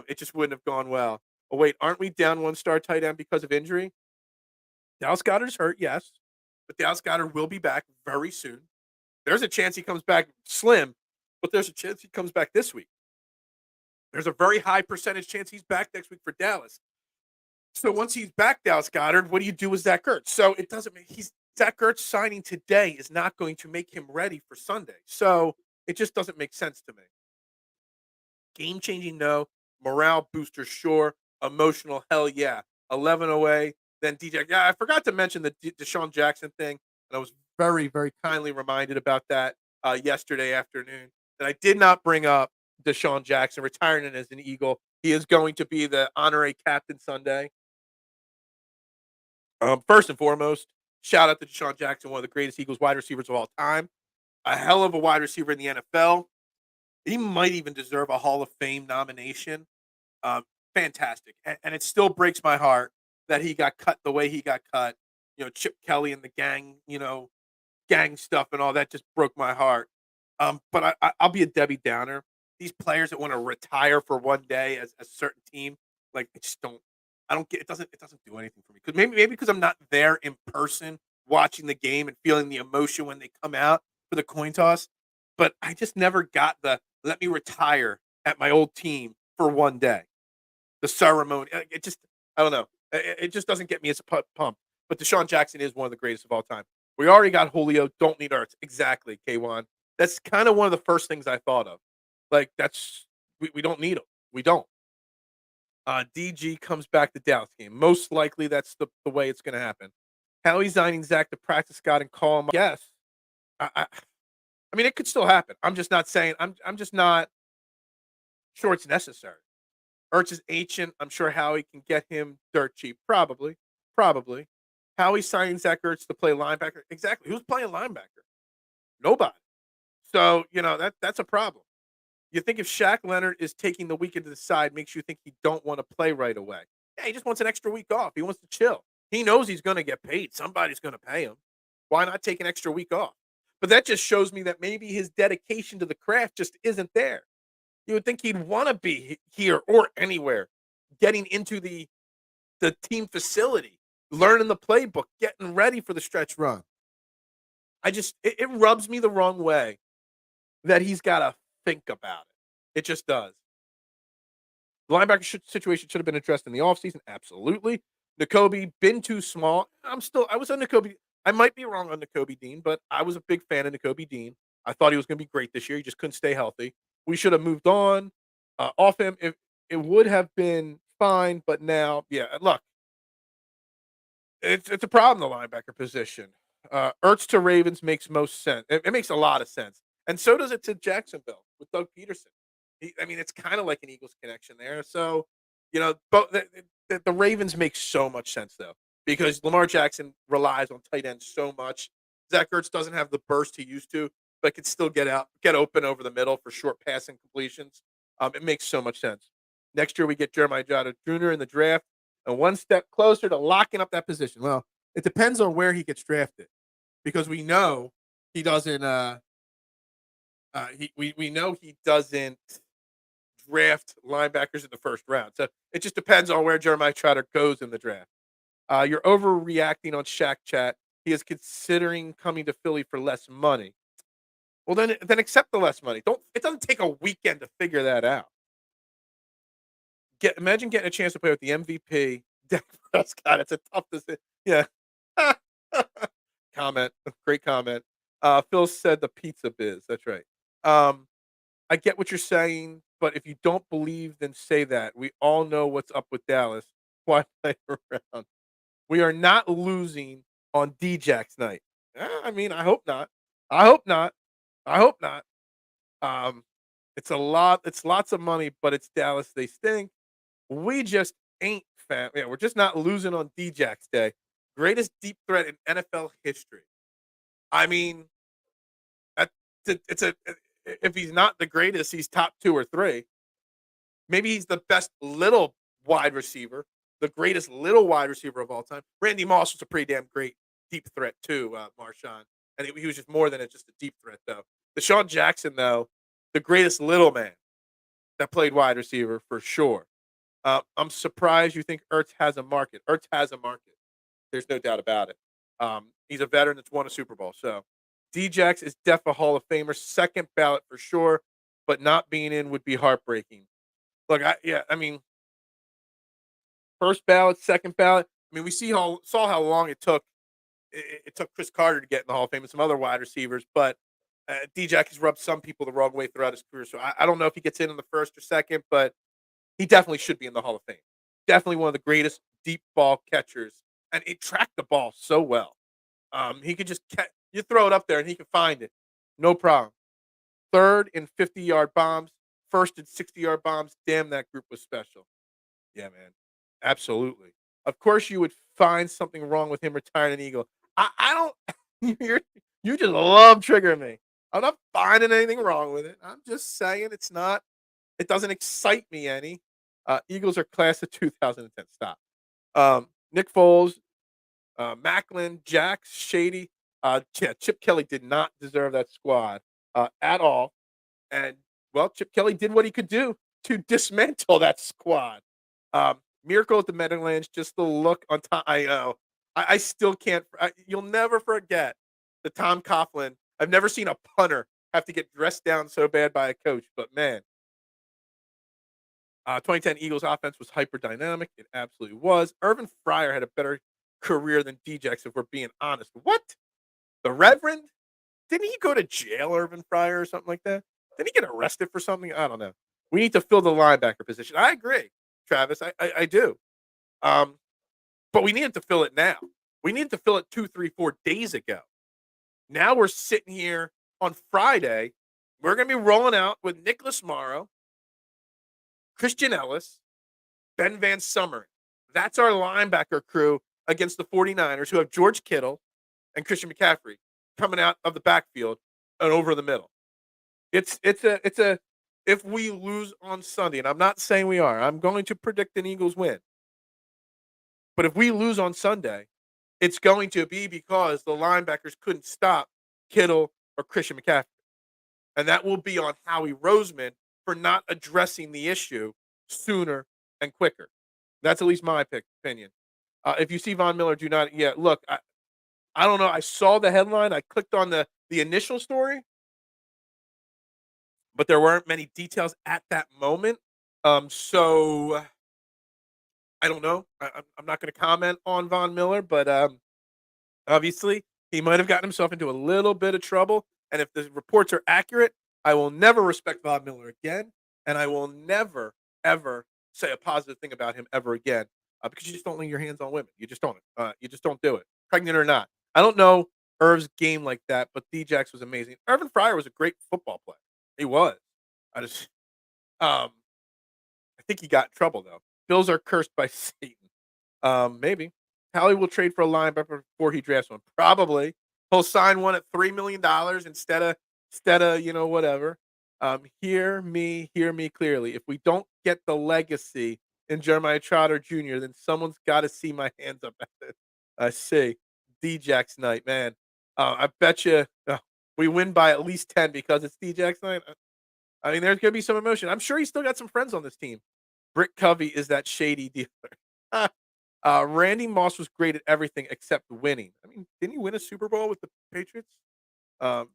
It just wouldn't have gone well. Oh wait, aren't we down one star tight end because of injury? Dallas Goedert's hurt, yes, but Dallas Goedert will be back very soon. There's a chance he comes back slim, but there's a chance he comes back this week. There's a very high percentage chance he's back next week for Dallas. So once he's back, Dallas Goedert, what do you do with Zack Ertz? So it doesn't make Zack Ertz signing today is not going to make him ready for Sunday. So it just doesn't make sense to me. Game changing, no. Morale booster, sure. Emotional, hell yeah. 11 away. Then DJ. Yeah, I forgot to mention the DeSean Jackson thing, and I was very, very kindly reminded about that yesterday afternoon. And I did not bring up DeSean Jackson retiring as an Eagle. He is going to be the honorary captain Sunday. First and foremost, shout out to DeSean Jackson, one of the greatest Eagles wide receivers of all time. A hell of a wide receiver in the NFL. He might even deserve a Hall of Fame nomination. Fantastic. And it still breaks my heart that he got cut the way he got cut. Chip Kelly and the gang stuff and all that just broke my heart. But I'll be a Debbie Downer. These players that want to retire for one day as a certain team, like I don't get it. Doesn't do anything for me because maybe because I'm not there in person watching the game and feeling the emotion when they come out for the coin toss. But I just never got the let me retire at my old team for one day. The ceremony, I don't know. It just doesn't get me as a pump. But DeSean Jackson is one of the greatest of all time. We already got Julio. Don't need Ertz. Exactly, K1. That's kind of one of the first things I thought of. Like we don't need him. We don't. DG comes back to Dallas game. Most likely that's the way it's going to happen. Howie signing Zach to practice Scott and call him. Yes. I mean, it could still happen. I'm just not saying. I'm just not sure it's necessary. Ertz is ancient. I'm sure Howie can get him dirt cheap. Probably. Howie signing Zack Ertz to play linebacker. Exactly. Who's playing linebacker? Nobody. So, that's a problem. You think if Shaq Leonard is taking the weekend to the side, makes you think he don't want to play right away. Yeah, he just wants an extra week off. He wants to chill. He knows he's going to get paid. Somebody's going to pay him. Why not take an extra week off? But that just shows me that maybe his dedication to the craft just isn't there. You would think he'd want to be here or anywhere, getting into the team facility, learning the playbook, getting ready for the stretch run. It rubs me the wrong way that he's got to think about it. It just does. The linebacker situation should have been addressed in the offseason. Absolutely. Nakobe, been too small. I was on Nakobe. I might be wrong on Nakobe Dean, but I was a big fan of Nakobe Dean. I thought he was going to be great this year. He just couldn't stay healthy. We should have moved on off him. It would have been fine, but now, yeah, look, it's a problem, the linebacker position. Ertz to Ravens makes most sense. It makes a lot of sense. And so does it to Jacksonville with Doug Peterson. It's kind of like an Eagles connection there. So, both the Ravens make so much sense, though, because Lamar Jackson relies on tight ends so much. Zack Ertz doesn't have the burst he used to, but could still get open over the middle for short passing completions. It makes so much sense. Next year, we get Jeremiah Jota Jr. in the draft, and one step closer to locking up that position. Well, it depends on where he gets drafted, because we know he doesn't. We know he doesn't draft linebackers in the first round. So it just depends on where Jeremiah Trotter goes in the draft. You're overreacting on Shaq Chat. He is considering coming to Philly for less money. Well, then accept the less money. Don't. It doesn't take a weekend to figure that out. Imagine getting a chance to play with the MVP, Dak Prescott. It's a tough decision. Yeah. Comment. Great comment. Phil said the pizza biz. That's right. Um, I get what you're saying, but if you don't believe, then say that. We all know what's up with Dallas. Why play around? We are not losing on Djax night. I mean, I hope not. I hope not. I hope not. Um, it's a lot. It's lots of money, but it's Dallas. They stink. We just ain't fam. Yeah, we're just not losing on Djax Day. Greatest deep threat in NFL history. I mean, that- it's a if he's not the greatest, he's top 2 or 3. Maybe he's the best little wide receiver, the greatest little wide receiver of all time. Randy Moss was a pretty damn great deep threat too, Marshawn, and he was just more than just a deep threat though. DeSean Jackson though, the greatest little man that played wide receiver for sure. I'm surprised you think Ertz has a market. Ertz has a market. There's no doubt about it. He's a veteran that's won a Super Bowl. So Djax is a Hall of Famer, second ballot for sure, but not being in would be heartbreaking. Look, I mean, first ballot, second ballot. I mean, we saw how long it took. It took Chris Carter to get in the Hall of Fame and some other wide receivers, but Djax has rubbed some people the wrong way throughout his career. So I don't know if he gets in the first or second, but he definitely should be in the Hall of Fame. Definitely one of the greatest deep ball catchers, and he tracked the ball so well. He could just you throw it up there and he can find it, no problem. Third in 50-yard bombs, first in 60-yard bombs. Damn, that group was special. Yeah, man, absolutely. Of course, you would find something wrong with him retiring an Eagle. I don't. You just love triggering me. I'm not finding anything wrong with it. I'm just saying it's not. It doesn't excite me any. Eagles are class of 2010. Stop. Nick Foles, Macklin, Jax, Shady. Yeah, Chip Kelly did not deserve that squad at all. And, well, Chip Kelly did what he could do to dismantle that squad. Miracle at the Meadowlands, just the look on top. I know. I still can't. You'll never forget the Tom Coughlin. I've never seen a punter have to get dressed down so bad by a coach, but man, 2010 Eagles offense was hyper dynamic. It absolutely was. Irvin Fryer had a better career than Djax, if we're being honest. What? The Reverend? Didn't he go to jail, Irvin Fryer, or something like that? Did he get arrested for something? I don't know. We need to fill the linebacker position. I agree, Travis. I do. Um, but we needed to fill it now. We needed to fill it 2, 3, 4 days ago. Now we're sitting here on Friday. We're going to be rolling out with Nicholas Morrow, Christian Ellis, Ben Van Summer. That's our linebacker crew against the 49ers, who have George Kittle and Christian McCaffrey coming out of the backfield and over the middle. It's a if we lose on Sunday, and I'm not saying we are, I'm going to predict an Eagles win. But if we lose on Sunday, it's going to be because the linebackers couldn't stop Kittle or Christian McCaffrey. And that will be on Howie Roseman for not addressing the issue sooner and quicker. That's at least my opinion. If you see Von Miller, do not. Yeah, look, I don't know. I saw the headline. I clicked on the initial story, but there weren't many details at that moment. So I don't know. I'm not going to comment on Von Miller, but obviously he might have gotten himself into a little bit of trouble. And if the reports are accurate, I will never respect Von Miller again, and I will never ever say a positive thing about him ever again because you just don't lay your hands on women. You just don't. You just don't do it, pregnant or not. I don't know Irv's game like that, but Djax was amazing. Irvin Fryer was a great football player. He was. I just, I think he got in trouble though. Bills are cursed by Satan. Maybe Howie will trade for a linebacker before he drafts one. Probably he'll sign one at $3 million instead of whatever. Hear me clearly. If we don't get the legacy in Jeremiah Trotter Jr., then someone's got to see my hands up at it. I see. Djax night, man. I bet you. we win by at least 10 because it's D-Jack's night. I mean, there's going to be some emotion. I'm sure he's still got some friends on this team. Brick Covey is that shady dealer. Randy Moss was great at everything except winning. I mean, didn't he win a Super Bowl with the Patriots? Um,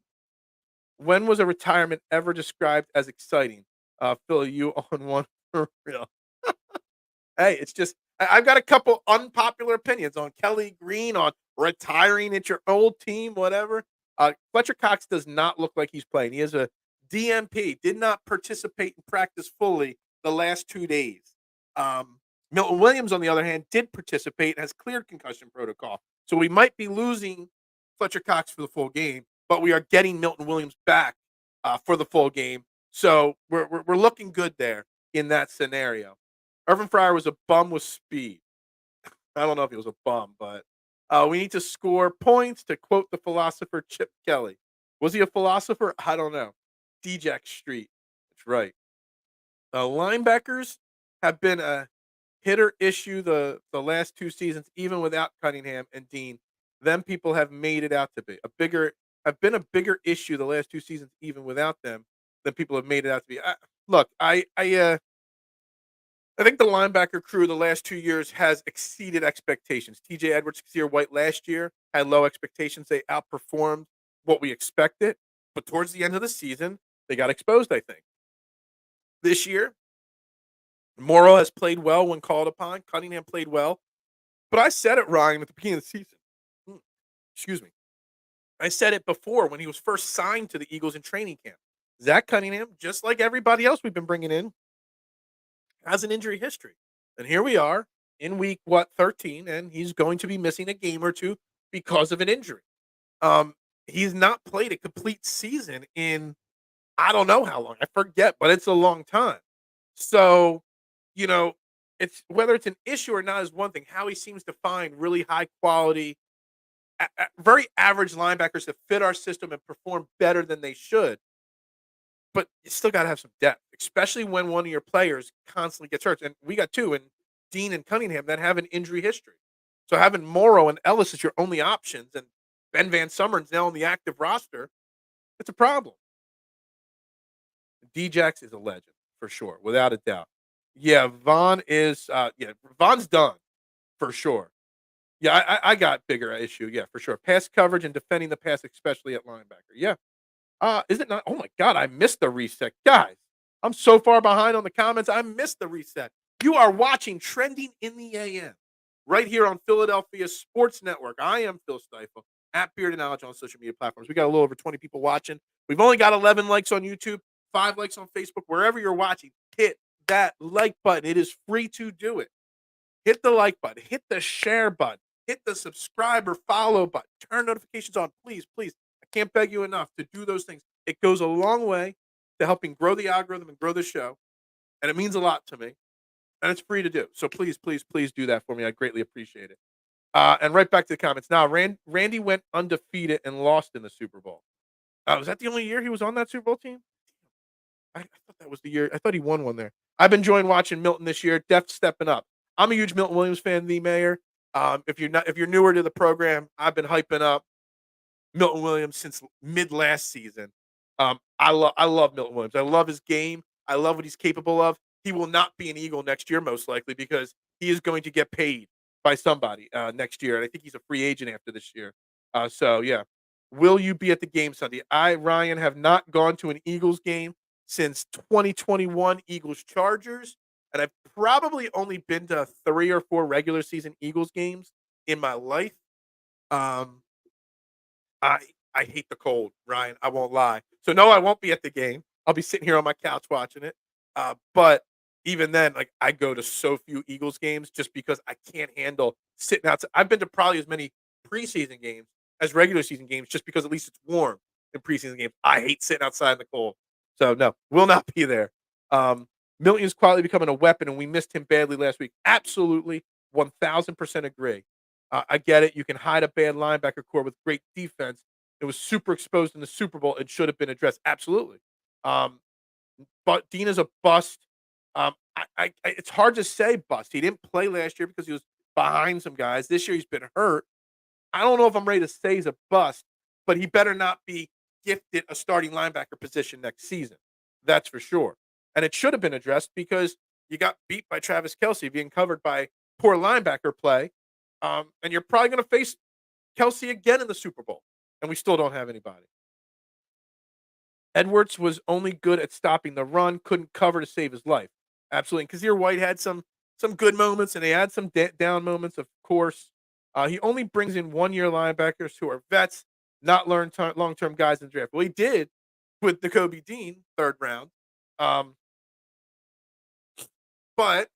when was a retirement ever described as exciting? Phil, you on one for real? Hey, it's just I've got a couple unpopular opinions on Kelly Green, on retiring at your old team, whatever. Fletcher Cox does not look like he's playing. He is a DMP, did not participate in practice fully the last 2 days. Milton Williams, on the other hand, did participate and has cleared concussion protocol. So we might be losing Fletcher Cox for the full game, but we are getting Milton Williams back for the full game. So we're looking good there in that scenario. Irvin Fryer was a bum with speed. I don't know if he was a bum, but we need to score points, to quote the philosopher Chip Kelly. Was he a philosopher? I don't know. D-Jack Street. That's right. Linebackers have been a hitter issue the last 2 seasons, even without Cunningham and Dean. Them people have made it out to be have been a bigger issue the last 2 seasons, even without them, than people have made it out to be. I think the linebacker crew the last 2 years has exceeded expectations. TJ Edwards, Kazir White last year had low expectations. They outperformed what we expected, but towards the end of the season, they got exposed, I think. This year, Morrow has played well when called upon. Cunningham played well. But I said it, Ryan, at the beginning of the season. Excuse me. I said it before when he was first signed to the Eagles in training camp. Zach Cunningham, just like everybody else we've been bringing in, has an injury history. And here we are in week 13, and he's going to be missing a game or two because of an injury. He's not played a complete season in I don't know how long. I forget, but it's a long time. So, it's whether it's an issue or not is one thing. How he seems to find really high quality, very average linebackers that fit our system and perform better than they should. But you still got to have some depth, especially when one of your players constantly gets hurt. And we got 2 in Dean and Cunningham that have an injury history. So having Morrow and Ellis as your only options, and Ben Van Summern's now on the active roster, it's a problem. D-Jax is a legend for sure, without a doubt. Yeah, Vaughn is. Vaughn's done for sure. Yeah, I got bigger issue. Yeah, for sure. Pass coverage and defending the pass, especially at linebacker. Yeah. Is it not? Oh my God, I missed the reset. Guys, I'm so far behind on the comments. I missed the reset. You are watching Trending in the AM right here on Philadelphia Sports Network. I am Phil Stiefel at Beard and Knowledge on social media platforms. We got a little over 20 people watching. We've only got 11 likes on YouTube, 5 likes on Facebook. Wherever you're watching, hit that like button. It is free to do it. Hit the like button. Hit the share button. Hit the subscribe or follow button. Turn notifications on, please, please. Can't beg you enough to do those things. It goes a long way to helping grow the algorithm and grow the show, and it means a lot to me, and it's free to do. So please, please, please do that for me. I greatly appreciate it. And right back to the comments. Now, Randy went undefeated and lost in the Super Bowl. Was that the only year he was on that Super Bowl team? I thought that was the year. I thought he won one there. I've been enjoying watching Milton this year. Def stepping up. I'm a huge Milton Williams fan, the mayor. If you're newer to the program, I've been hyping up Milton Williams since mid last season. I love Milton Williams. I love his game. I love what he's capable of. He will not be an Eagle next year, most likely, because he is going to get paid by somebody next year. And I think he's a free agent after this year. So yeah. Will you be at the game Sunday? I, Ryan, have not gone to an Eagles game since 2021 Eagles Chargers. And I've probably only been to 3 or 4 regular season Eagles games in my life. I hate the cold, Ryan. I won't lie. So no, I won't be at the game. I'll be sitting here on my couch watching it. But even then, like, I go to so few Eagles games just because I can't handle sitting outside. I've been to probably as many preseason games as regular season games just because at least it's warm in preseason games. I hate sitting outside in the cold. So no, will not be there. Milton is quietly becoming a weapon, and we missed him badly last week. Absolutely, 1,000% agree. I get it. You can hide a bad linebacker core with great defense. It was super exposed in the Super Bowl. It should have been addressed. Absolutely. But Dean is a bust. It's hard to say bust. He didn't play last year because he was behind some guys. This year he's been hurt. I don't know if I'm ready to say he's a bust, but he better not be gifted a starting linebacker position next season. That's for sure. And it should have been addressed because you got beat by Travis Kelce being covered by poor linebacker play. And you're probably going to face Kelce again in the Super Bowl. And we still don't have anybody. Edwards was only good at stopping the run, couldn't cover to save his life. Absolutely. And Kazir White had some good moments, and they had some down moments, of course. He only brings in 1-year linebackers who are vets, not long-term guys in the draft. Well, he did with Nakobe Dean, 3rd round. But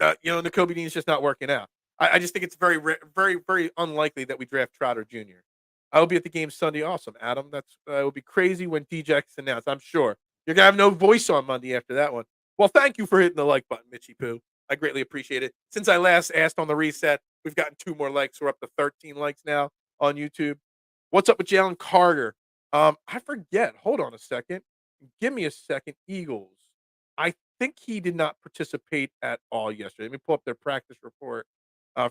Nakobe Dean's just not working out. I just think it's very, very, very unlikely that we draft Trotter Jr. I will be at the game Sunday. Awesome, Adam. It will be crazy when DJ's announced. I'm sure you're gonna have no voice on Monday after that one. Well, thank you for hitting the like button, Mitchy Poo. I greatly appreciate it. Since I last asked on the reset, we've gotten 2 more likes. We're up to 13 likes now on YouTube. What's up with Jalen Carter? I forget. Hold on a second. Give me a second. Eagles. I think he did not participate at all yesterday. Let me pull up their practice report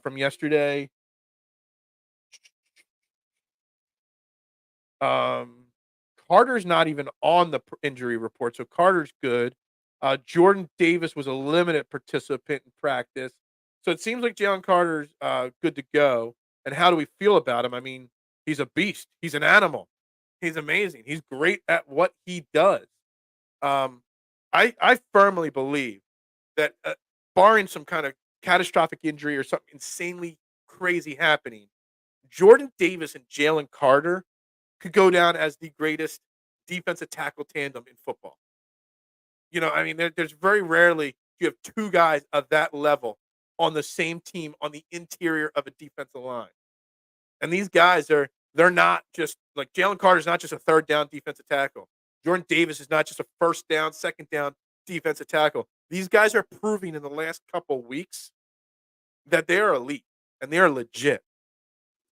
from yesterday. Carter's not even on the injury report, so Carter's good. Jordan Davis was a limited participant in practice, so it seems like Jalen Carter's good to go. And how do we feel about him? I mean, he's a beast. He's an animal. He's amazing. He's great at what he does. I firmly believe that, barring some kind of catastrophic injury or something insanely crazy happening, Jordan Davis and Jalen Carter could go down as the greatest defensive tackle tandem in football. I mean, there's very rarely you have 2 guys of that level on the same team on the interior of a defensive line. And these guys they're not just like Jalen Carter's not just a 3rd down defensive tackle. Jordan Davis is not just a 1st down, 2nd down defensive tackle. These guys are proving in the last couple weeks that they are elite and they are legit.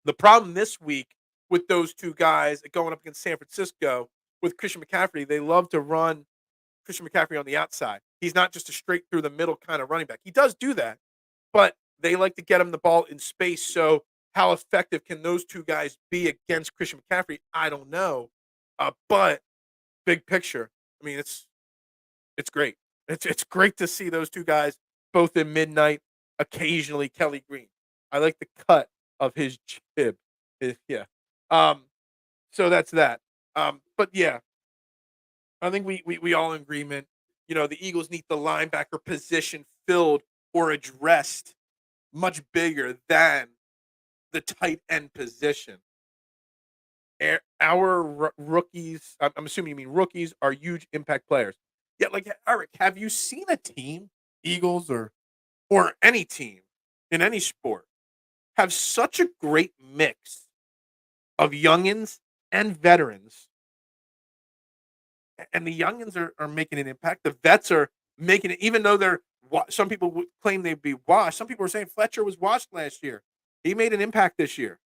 The problem this week with those 2 guys going up against San Francisco with Christian McCaffrey, they love to run Christian McCaffrey on the outside. He's not just a straight through the middle kind of running back. He does do that, but they like to get him the ball in space. So how effective can those 2 guys be against Christian McCaffrey? I don't know. But big picture, I mean, it's great. It's great to see those 2 guys both in midnight, occasionally Kelly Green. I like the cut of his jib. Yeah. So that's that. But yeah, I think we all in agreement. The Eagles need the linebacker position filled or addressed much bigger than the tight end position. Our rookies, I'm assuming you mean rookies, are huge impact players. Yeah, like Eric, have you seen a team, Eagles or any team in any sport, have such a great mix of youngins and veterans? And the youngins are making an impact. The vets are making it, even though some people would claim they'd be washed. Some people are saying Fletcher was washed last year. He made an impact this year.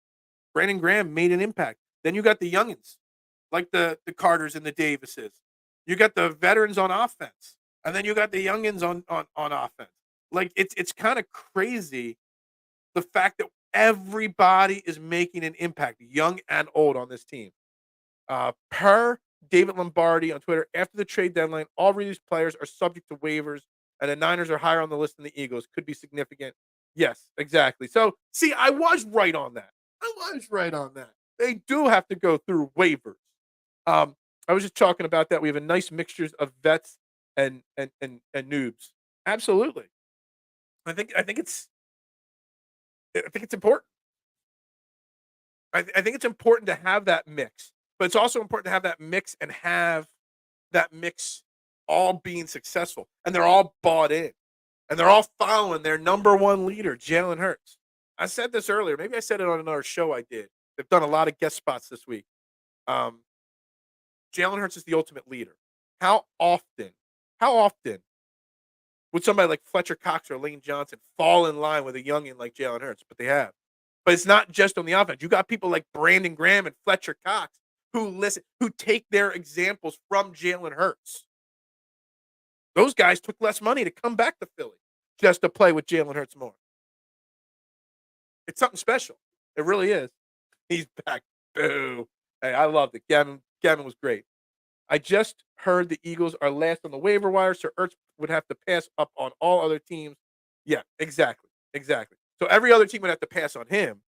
Brandon Graham made an impact. Then you got the youngins, like the Carters and the Davises. You got the veterans on offense, and then you got the youngins on offense. Like it's kind of crazy the fact that everybody is making an impact, young and old, on this team. Per David Lombardi on Twitter, after the trade deadline, all released players are subject to waivers, and the Niners are higher on the list than the Eagles. Could be significant. Yes, exactly. So, see, I was right on that. They do have to go through waivers. I was just talking about that. We have a nice mixture of vets and noobs. Absolutely. I think it's important. I think it's important to have that mix, but it's also important to have that mix and have that mix all being successful, and they're all bought in, and they're all following their number 1 leader, Jalen Hurts. I said this earlier. Maybe I said it on another show I did. They've done a lot of guest spots this week. Jalen Hurts is the ultimate leader. How often would somebody like Fletcher Cox or Lane Johnson fall in line with a youngin like Jalen Hurts? But they have. But it's not just on the offense. You got people like Brandon Graham and Fletcher Cox who take their examples from Jalen Hurts. Those guys took less money to come back to Philly just to play with Jalen Hurts more. It's something special. It really is. He's back. Boo. Hey, I loved it. Gavin Gavin was great. I just heard the Eagles are last on the waiver wire, so Ertz would have to pass up on all other teams. Yeah, exactly. Exactly. So every other team would have to pass on him,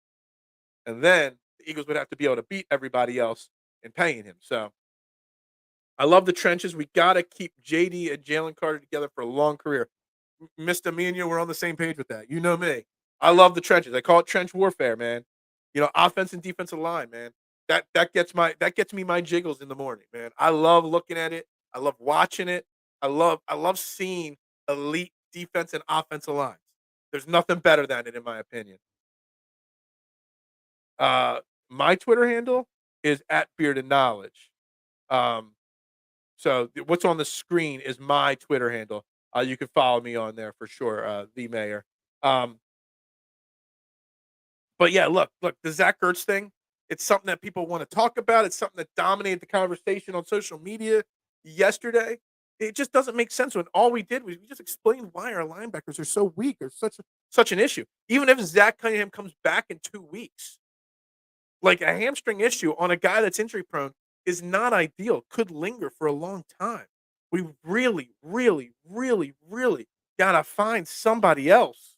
and then the Eagles would have to be able to beat everybody else in paying him. So I love the trenches. We got to keep JD and Jalen Carter together for a long career. Mr. Me and you, we're on the same page with that. You know me. I love the trenches. I call it trench warfare, man. Offense and defensive line, man. That gets me my jiggles in the morning, man. I love looking at it. I love watching it. I love seeing elite defense and offensive lines. There's nothing better than it, in my opinion. Uh, my Twitter handle is at Bearded Knowledge. Um, so what's on the screen is my Twitter handle. You can follow me on there for sure, the mayor. Um, but yeah, look, the Zack Ertz thing. It's something that people want to talk about. It's something that dominated the conversation on social media yesterday. It just doesn't make sense when all we did was we just explained why our linebackers are so weak or such an issue. Even if Zach Cunningham comes back in 2 weeks, like a hamstring issue on a guy that's injury prone is not ideal. Could linger for a long time. We really, really, really, really gotta find somebody else.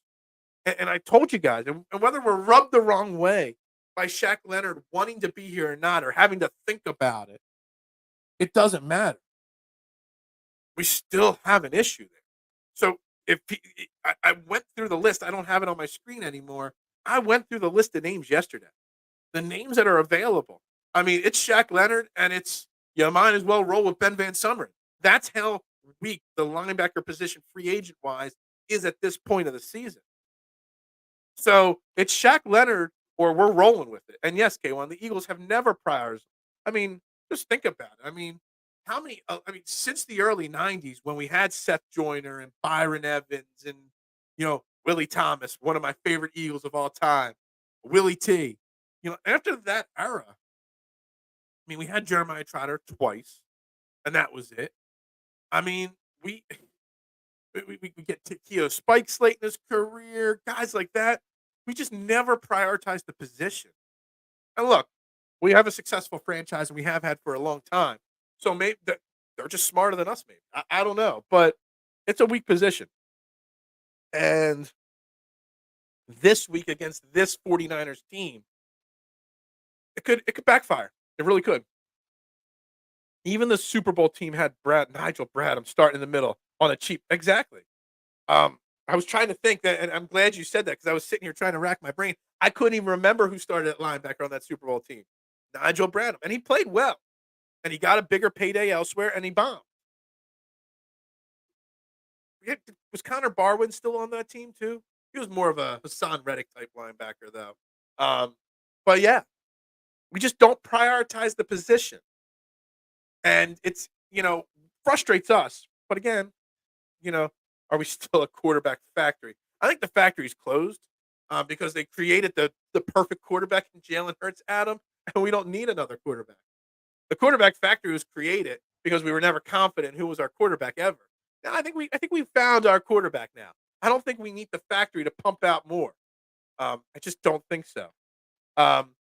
And I told you guys, and whether we're rubbed the wrong way by Shaq Leonard wanting to be here or not, or having to think about it, it doesn't matter. We still have an issue there. So I went through the list, I don't have it on my screen anymore. I went through the list of names yesterday. The names that are available. I mean, it's Shaq Leonard, and you might as well roll with Ben Van Summer. That's how weak the linebacker position, free agent wise, is at this point of the season. So it's Shaq Leonard, or we're rolling with it. And yes, K1, the Eagles have never prioritized. I mean, just think about it. I mean, how many? Since the early '90s, when we had Seth Joyner and Byron Evans and Willie Thomas, one of my favorite Eagles of all time, Willie T. After that era, we had Jeremiah Trotter twice, and that was it. I mean, we get Keo Spikes late in his career, guys like that. We just never prioritized the position. And look, we have a successful franchise, and we have had for a long time. So maybe they're just smarter than us, maybe. I don't know, but it's a weak position. And this week against this 49ers team, it could backfire. It really could. Even the Super Bowl team had Nigel Bradham starting in the middle on a cheap. Exactly. I was trying to think that, and I'm glad you said that because I was sitting here trying to rack my brain. I couldn't even remember who started at linebacker on that Super Bowl team. Nigel Bradham, and he played well, and he got a bigger payday elsewhere, and he bombed. Was Connor Barwin still on that team too? He was more of a Hassan Reddick type linebacker, though. But yeah, we just don't prioritize the position. And it's, frustrates us. But again, are we still a quarterback factory? I think the factory's closed because they created the perfect quarterback in Jalen Hurts, Adam, and we don't need another quarterback. The quarterback factory was created because we were never confident who was our quarterback ever. Now I think we found our quarterback now. I don't think we need the factory to pump out more. I just don't think so.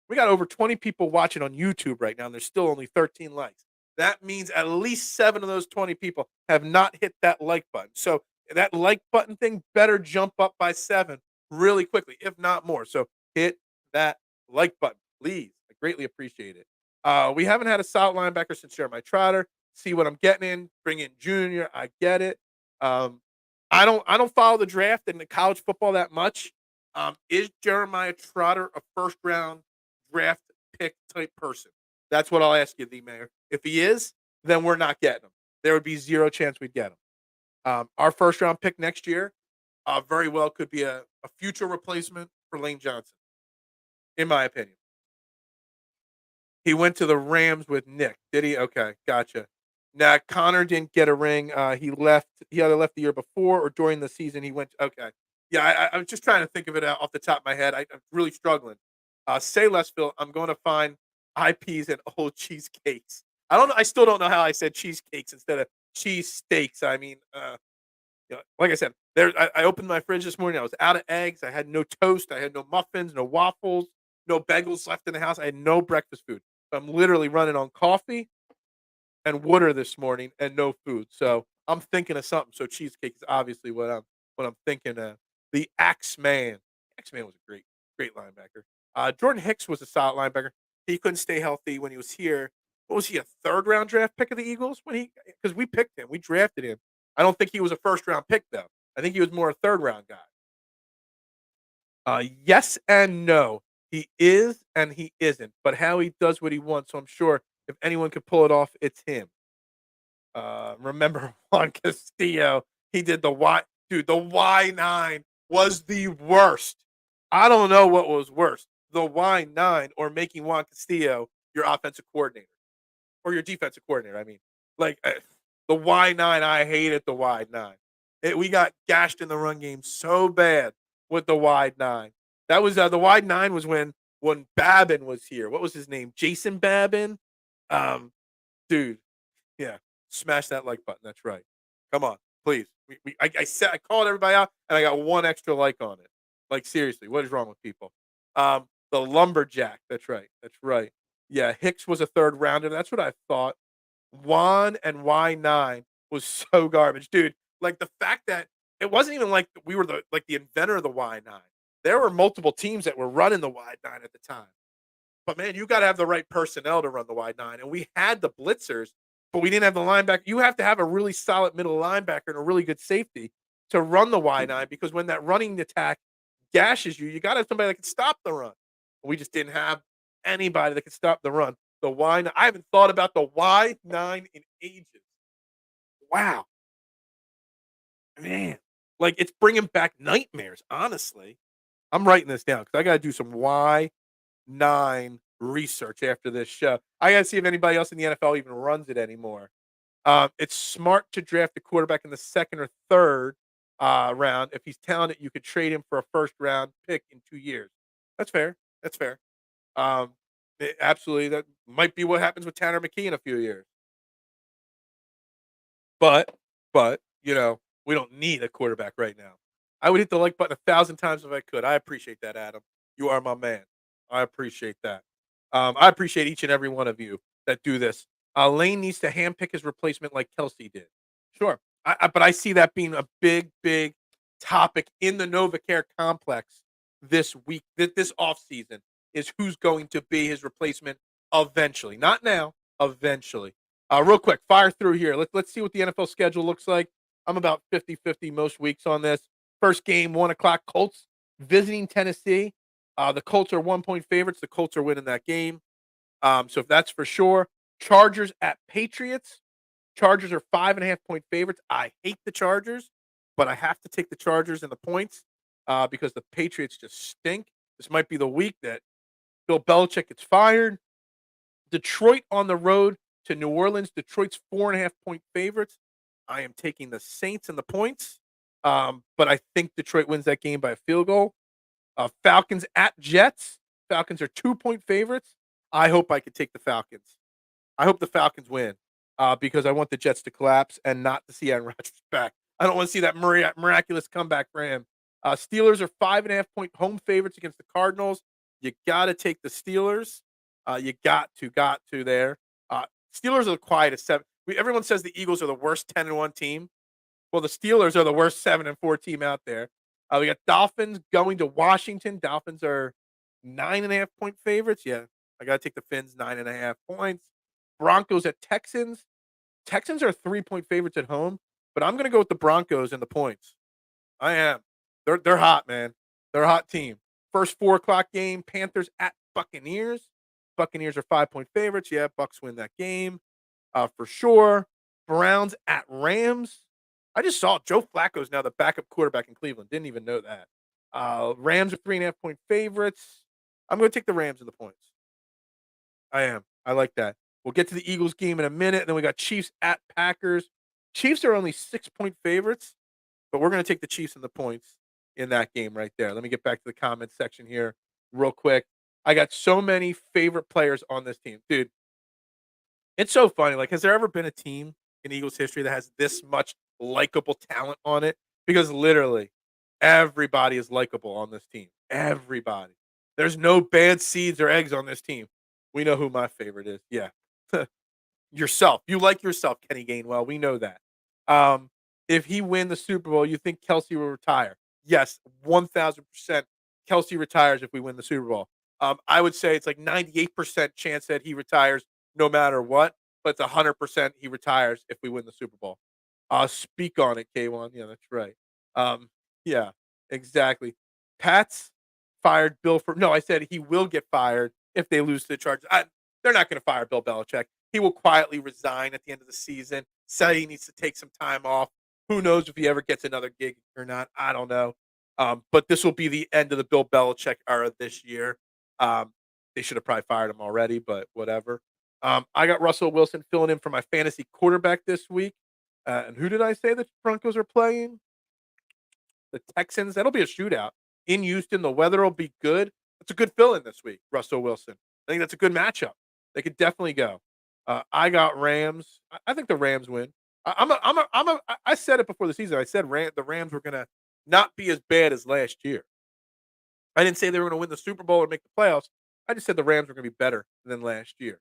We got over 20 people watching on YouTube right now, and there's still only 13 likes. That means at least 7 of those 20 people have not hit that like button. So that like button thing better jump up by 7 really quickly, if not more. So hit that like button, please. I greatly appreciate it. We haven't had a solid linebacker since Jeremiah Trotter. See what I'm getting in. Bring in Junior. I get it. I don't follow the draft and the college football that much. Is Jeremiah Trotter a first round draft pick type person? That's what I'll ask you, the mayor. If he is, then we're not getting him. There would be zero chance we'd get him. Our first round pick next year very well could be a future replacement for Lane Johnson, in my opinion. He went to the Rams with Nick. Did he? Okay, gotcha. Now, Connor didn't get a ring. He left. He either left the year before or during the season. He went. Okay. Yeah, I was just trying to think of it off the top of my head. I'm really struggling. Say less, Phil. I'm going to find IPs and old cheesecakes. I don't know. I still don't know how I said cheesecakes instead of cheese steaks. I mean, like I said, I opened my fridge this morning. I was out of eggs. I had no toast. I had no muffins, no waffles, no bagels left in the house. I had no breakfast food. So I'm literally running on coffee and water this morning and no food. So I'm thinking of something. So cheesecake is obviously what I'm thinking of. The Axeman. Axeman was a great linebacker. Jordan Hicks was a solid linebacker. He couldn't stay healthy when he was here. What was he, a third round draft pick of the Eagles when he because we picked him, we drafted him. I don't think he was a first round pick though. I think he was more a third round guy. Yes and no. He is and he isn't. But how he does what he wants, so I'm sure if anyone could pull it off, it's him. Remember Juan Castillo? He did the Y. Dude, the Y9 was the worst. I don't know what was worse, the Y9 or making Juan Castillo your offensive coordinator or your defensive coordinator. I mean, like the Y9. I hated the Y9. We got gashed in the run game so bad with the Y9. That was the Y9 was when Babin was here. What was his name? Jason Babin. Um, dude, yeah, smash that like button. That's right. Come on, please. I called everybody out, and I got one extra like on it. Like seriously, what is wrong with people? The lumberjack. That's right. That's right. Yeah, Hicks was a third rounder. That's what I thought. Juan and Y9 was so garbage, dude. Like the fact that it wasn't even like we were the inventor of the Y9. There were multiple teams that were running the Y9 at the time. But man, you got to have the right personnel to run the wide nine. And we had the blitzers, but we didn't have the linebacker. You have to have a really solid middle linebacker and a really good safety to run the wide nine because when that running attack gashes you, you got to have somebody that can stop the run. We just didn't have anybody that could stop the run. The Y9, I haven't thought about the Y9 in ages. Wow, man. Like it's bringing back nightmares, honestly. I'm writing this down because I got to do some Y9 research after this show. I got to see if anybody else in the NFL even runs it anymore. It's smart to draft a quarterback in the second or third round. If he's talented, you could trade him for a first round pick in 2 years. That's fair. That's fair. Absolutely. That might be what happens with Tanner McKee in a few years. But, we don't need a quarterback right now. I would hit the like button 1,000 times if I could. I appreciate that, Adam. You are my man. I appreciate that. I appreciate each and every one of you that do this. Lane needs to handpick his replacement like Kelsey did. Sure. But I see that being a big topic in the NovaCare complex this week, this offseason, is who's going to be his replacement eventually. Not now, eventually. Real quick, fire through here. Let's see what the NFL schedule looks like. I'm about 50-50 most weeks on this. First game, 1 o'clock, Colts visiting Tennessee. The Colts are 1-point favorites. The Colts are winning that game. So if that's for sure. Chargers at Patriots. Chargers are 5.5-point favorites. I hate the Chargers, but I have to take the Chargers and the points because the Patriots just stink. This might be the week that Bill Belichick gets fired. Detroit on the road to New Orleans. Detroit's 4.5-point favorites. I am taking the Saints and the points, but I think Detroit wins that game by a field goal. Falcons at Jets. Falcons are 2-point favorites. I hope I could take the Falcons. I hope the Falcons win because I want the Jets to collapse and not to see Aaron Rodgers back. I don't want to see that miraculous comeback for him. Steelers are 5.5-point home favorites against the Cardinals. You got to take the Steelers. You got to there. Steelers are the quietest seven. Everyone says the Eagles are the worst 10-1 team. Well, the Steelers are the worst 7-4 team out there. We got Dolphins going to Washington. Dolphins are 9.5-point favorites. Yeah, I got to take the Fins, 9.5 points. Broncos at Texans. Texans are 3-point favorites at home, but I'm going to go with the Broncos and the points. I am. They're hot, man. They're a hot team. First 4 o'clock game, Panthers at Buccaneers. Buccaneers are 5-point favorites. Yeah, Bucks win that game for sure. Browns at Rams. I just saw Joe Flacco's now the backup quarterback in Cleveland. Didn't even know that. Rams are 3.5-point favorites. I'm going to take the Rams and the points. I am. I like that. We'll get to the Eagles game in a minute. And then we got Chiefs at Packers. Chiefs are only 6-point favorites, but we're going to take the Chiefs and the points in that game right there. Let me get back to the comment section here real quick. I got so many favorite players on this team. Dude, it's so funny. Like, has there ever been a team in Eagles history that has this much likable talent on it? Because literally everybody is likable on this team. Everybody. There's no bad seeds or eggs on this team. We know who my favorite is. Yeah. Yourself. You like yourself, Kenny Gainwell. We know that. Um, if he win the Super Bowl, you think Kelsey will retire? Yes, 1,000%. Kelsey retires if we win the Super Bowl. I would say it's like 98% chance that he retires no matter what, but it's 100% he retires if we win the Super Bowl. Speak on it, K1. Yeah, that's right. Um, yeah, exactly. Pats fired Bill for no. I said he will get fired if they lose to the Chargers. They're not going to fire Bill Belichick. He will quietly resign at the end of the season. Say he needs to take some time off. Who knows if he ever gets another gig or not? I don't know. But this will be the end of the Bill Belichick era this year. They should have probably fired him already, but whatever. I got Russell Wilson filling in for my fantasy quarterback this week. And who did I say the Broncos are playing? The Texans. That'll be a shootout in Houston. The weather will be good. It's a good fill-in this week, Russell Wilson. I think that's a good matchup. They could definitely go. I got Rams. I think the Rams win. I said it before the season. I said the Rams were gonna not be as bad as last year. I didn't say they were gonna win the Super Bowl or make the playoffs. I just said the Rams were gonna be better than last year.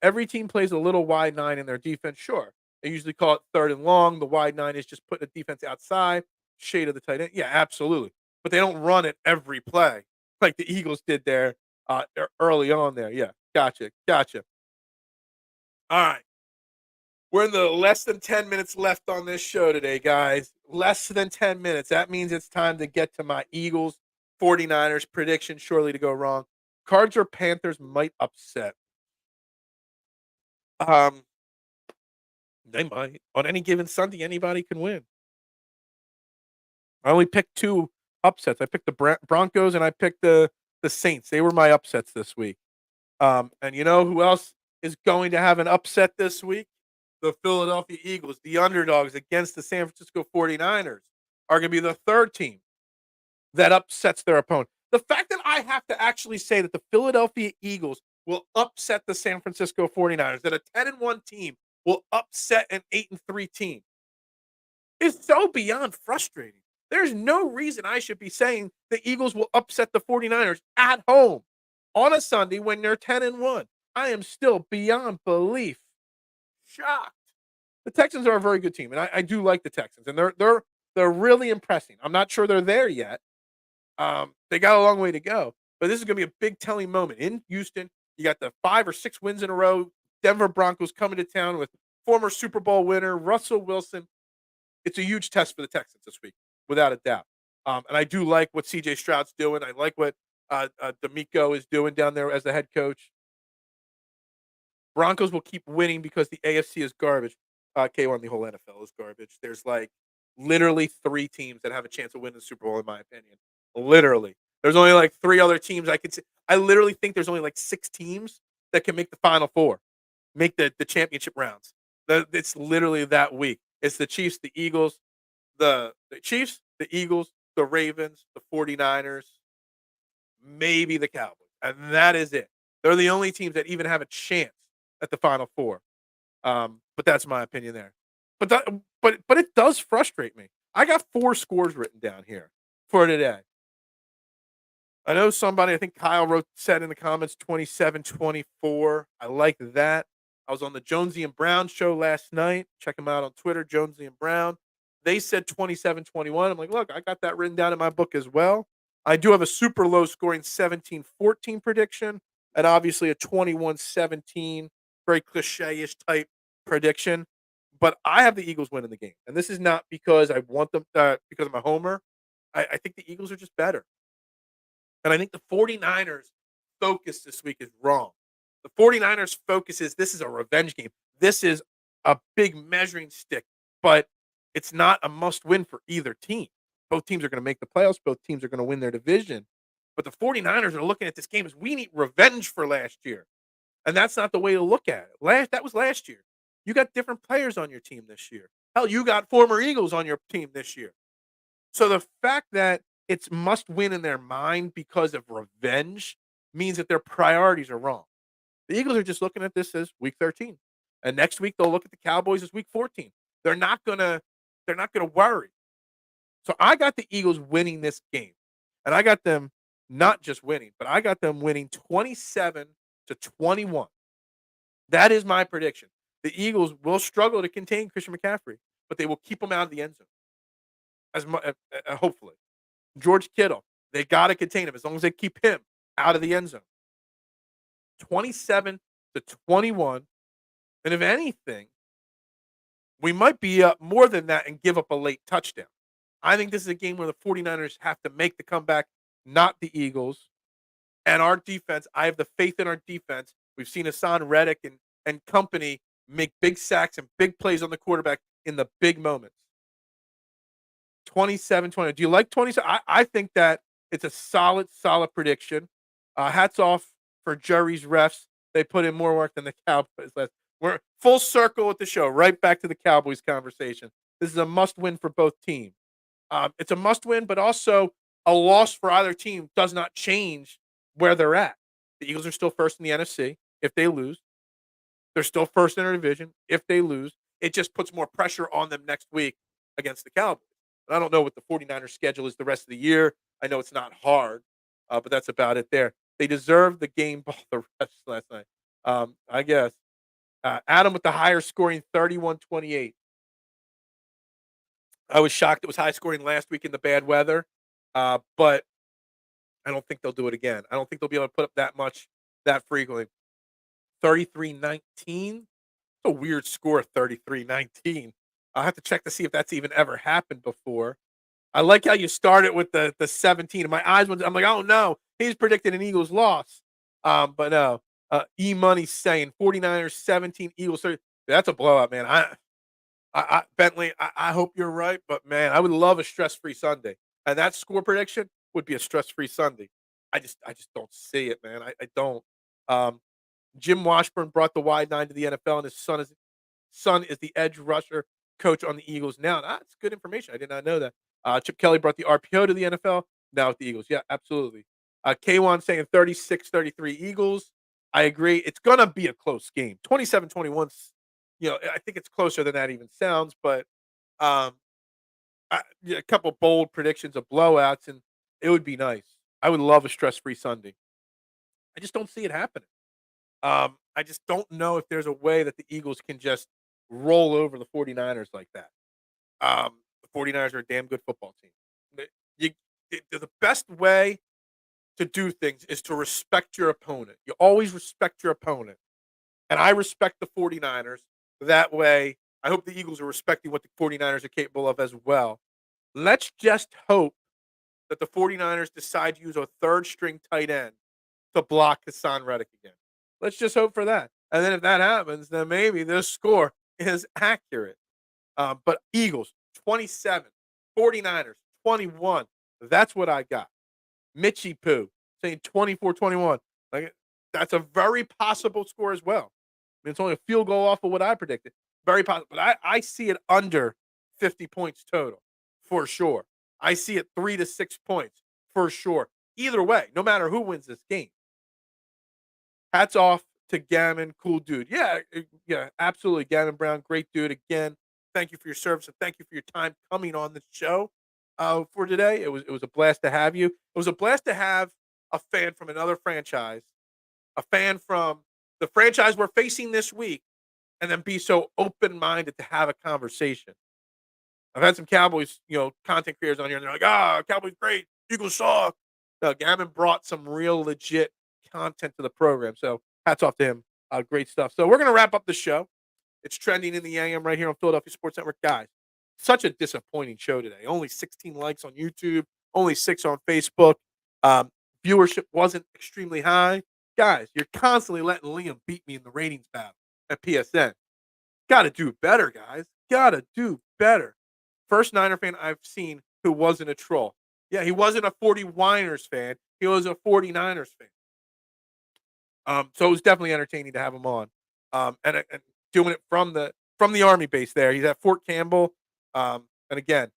Every team plays a little wide nine in their defense. Sure, they usually call it third and long. The wide nine is just putting the defense outside, shade of the tight end. Yeah, absolutely. But they don't run it every play like the Eagles did there early on there. Yeah, gotcha. All right. We're in the less than 10 minutes left on this show today, guys. Less than 10 minutes. That means it's time to get to my Eagles 49ers prediction, surely to go wrong. Cards or Panthers might upset. They might. On any given Sunday, anybody can win. I only picked 2 upsets. I picked the Broncos and I picked the Saints. They were my upsets this week. And you know who else is going to have an upset this week? The Philadelphia Eagles, the underdogs against the San Francisco 49ers, are going to be the third team that upsets their opponent. The fact that I have to actually say that the Philadelphia Eagles will upset the San Francisco 49ers, that a 10-1 team will upset an 8-3 team, is so beyond frustrating. There's no reason I should be saying the Eagles will upset the 49ers at home on a Sunday when they're 10-1. I am still beyond belief shocked. The Texans are a very good team, and I do like the Texans, and they're really impressing. I'm not sure they're there yet. They got a long way to go, but this is going to be a big telling moment in Houston. You got the 5 or 6 wins in a row. Denver Broncos coming to town with former Super Bowl winner Russell Wilson. It's a huge test for the Texans this week, without a doubt. And I do like what C.J. Stroud's doing. I like what D'Amico is doing down there as the head coach. Broncos will keep winning because the AFC is garbage. K1, the whole NFL is garbage. There's like literally 3 teams that have a chance of winning the Super Bowl, in my opinion. Literally. There's only like 3 other teams I could see. I literally think there's only like 6 teams that can make the Final Four, make the championship rounds. It's literally that weak. It's the Chiefs, the Eagles, the Chiefs, the Eagles, the Ravens, the 49ers, maybe the Cowboys. And that is it. They're the only teams that even have a chance at the Final Four. But that's my opinion there. But it does frustrate me. I got 4 scores written down here for today. I know somebody, I think Kyle said in the comments 27-24. I like that. I was on the Jonesy and Brown show last night. Check them out on Twitter, Jonesy and Brown. They said 27-21. I'm like, look, I got that written down in my book as well. I do have a super low scoring 17-14 prediction, and obviously a 21-17, very cliche-ish type prediction. But I have the Eagles winning the game. And this is not because I want them, because I'm a homer. I think the Eagles are just better. And I think the 49ers focus this week is wrong. The 49ers focus is this is a revenge game. This is a big measuring stick, but it's not a must win for either team. Both teams are going to make the playoffs. Both teams are going to win their division. But the 49ers are looking at this game as we need revenge for last year. And that's not the way to look at it. That was last year. You got different players on your team this year. Hell, you got former Eagles on your team this year. So the fact that it's must win in their mind because of revenge means that their priorities are wrong. The Eagles are just looking at this as week 13. And next week they'll look at the Cowboys as week 14. They're not gonna worry. So I got the Eagles winning this game. And I got them not just winning, but I got them winning 27-21. That is my prediction. The Eagles will struggle to contain Christian McCaffrey, but they will keep him out of the end zone. Hopefully. George Kittle, they got to contain him as long as they keep him out of the end zone. 27-21. And if anything, we might be up more than that and give up a late touchdown. I think this is a game where the 49ers have to make the comeback, not the Eagles. And our defense, I have the faith in our defense. We've seen Hassan Reddick and company make big sacks and big plays on the quarterback in the big moments. 27-20. Do you like 27? I think that it's a solid prediction. Hats off for Jerry's refs. They put in more work than the Cowboys. We're full circle with the show, right back to the Cowboys conversation. This is a must-win for both teams. It's a must-win, but also a loss for either team does not change where they're at. The Eagles are still first in the NFC if they lose. They're still first in their division if they lose. It just puts more pressure on them next week against the Cowboys. And I don't know what the 49ers schedule is the rest of the year. I know it's not hard, but that's about it there. They deserved the game ball the refs last night, I guess. Adam with the higher scoring 31-28. I was shocked it was high scoring last week in the bad weather, but I don't think they'll do it again. I don't think they'll be able to put up that much that frequently. 33-19. It's a weird score, 33-19. I'll have to check to see if that's even ever happened before. I like how you started with the 17. And my eyes went, I'm like, oh no, he's predicting an Eagles loss. But no. E-Money saying 49ers 17, Eagles 30. That's a blowout, man. Bentley, I hope you're right, but man, I would love a stress-free Sunday. And that score prediction would be a stress-free Sunday. I just don't see it, man. I don't. Jim Washburn brought the wide nine to the NFL, and his son is the edge rusher coach on the Eagles now. That's good information. I did not know that. Chip Kelly brought the RPO to the NFL, now with the Eagles. Yeah, absolutely. K1 saying 36-33 Eagles. I agree. It's going to be a close game. 27-21, I think it's closer than that even sounds, but a couple bold predictions of blowouts, and it would be nice. I would love a stress-free Sunday. I just don't see it happening. I just don't know if there's a way that the Eagles can just roll over the 49ers like that. The 49ers are a damn good football team. The best way to do things is to respect your opponent. You always respect your opponent. And I respect the 49ers. That way, I hope the Eagles are respecting what the 49ers are capable of as well. Let's just hope that the 49ers decide to use a third-string tight end to block Hassan Reddick again. Let's just hope for that. And then if that happens, then maybe this score is accurate. But Eagles, 27. 49ers, 21. That's what I got. Mitchie Poo saying 24-21. Like, that's a very possible score as well. I mean, it's only a field goal off of what I predicted. Very possible. But I see it under 50 points total for sure. I see it 3 to 6 points for sure. Either way, no matter who wins this game. Hats off to Gammon, cool dude. Yeah, absolutely. Gammon Brown, great dude. Again, thank you for your service and thank you for your time coming on the show for today. It was a blast to have you. It was a blast to have a fan from another franchise, a fan from the franchise we're facing this week, and then be so open-minded to have a conversation. I've had some Cowboys, content creators on here, and they're like, Cowboys great, Eagles suck. No, Gammon brought some real legit content to the program. So hats off to him. Great stuff. So we're going to wrap up the show. It's trending in the AM right here on Philadelphia Sports Network. Guys, such a disappointing show today. Only 16 likes on YouTube, only 6 on Facebook. Viewership wasn't extremely high. Guys, you're constantly letting Liam beat me in the ratings battle at PSN. Got to do better, guys. Got to do better. First Niner fan I've seen who wasn't a troll. Yeah, he wasn't a 49ers fan. He was a 49ers fan. So it was definitely entertaining to have him on. And doing it from the Army base there. He's at Fort Campbell. And again,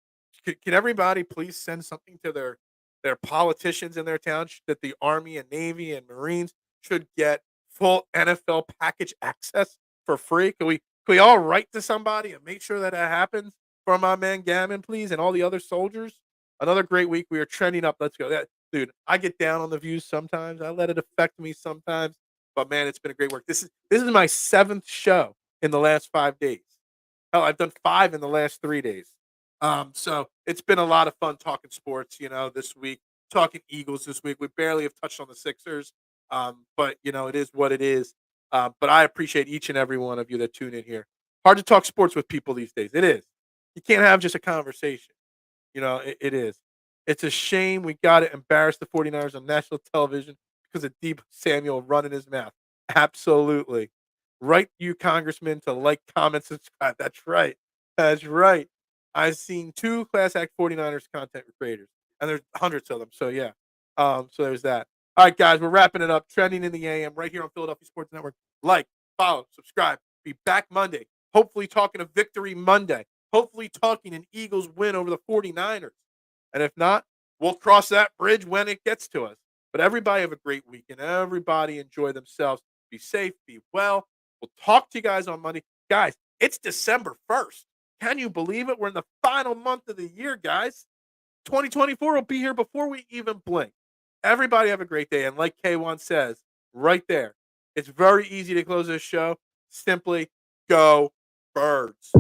can everybody please send something to their politicians in their town that the Army and Navy and Marines should get full NFL package access for free? Can we all write to somebody and make sure that happens for my man Gammon, please, and all the other soldiers? Another great week. We are trending up. Let's go. Dude, I get down on the views sometimes. I let it affect me sometimes. But man, it's been a great work. This is my 7th show in the last 5 days. Hell, I've done 5 in the last 3 days. So it's been a lot of fun talking sports, this week, talking Eagles this week. We barely have touched on the Sixers. But it is what it is. But I appreciate each and every one of you that tune in here. Hard to talk sports with people these days. It is. You can't have just a conversation. It is. It's a shame we got to embarrass the 49ers on national television because of Deebo Samuel running his mouth. Absolutely. Write you, Congressman, to like, comment, subscribe. That's right. That's right. I've seen 2 Class Act 49ers content creators, and there's hundreds of them. So, yeah. So there's that. All right, guys, we're wrapping it up. Trending in the AM right here on Philadelphia Sports Network. Like, follow, subscribe. Be back Monday. Hopefully talking a victory Monday. Hopefully talking an Eagles win over the 49ers. And if not, we'll cross that bridge when it gets to us. But everybody have a great weekend. Everybody enjoy themselves. Be safe. Be well. We'll talk to you guys on Monday. Guys, it's December 1st. Can you believe it? We're in the final month of the year, guys. 2024 will be here before we even blink. Everybody have a great day. And like K1 says right there, it's very easy to close this show. Simply go Birds.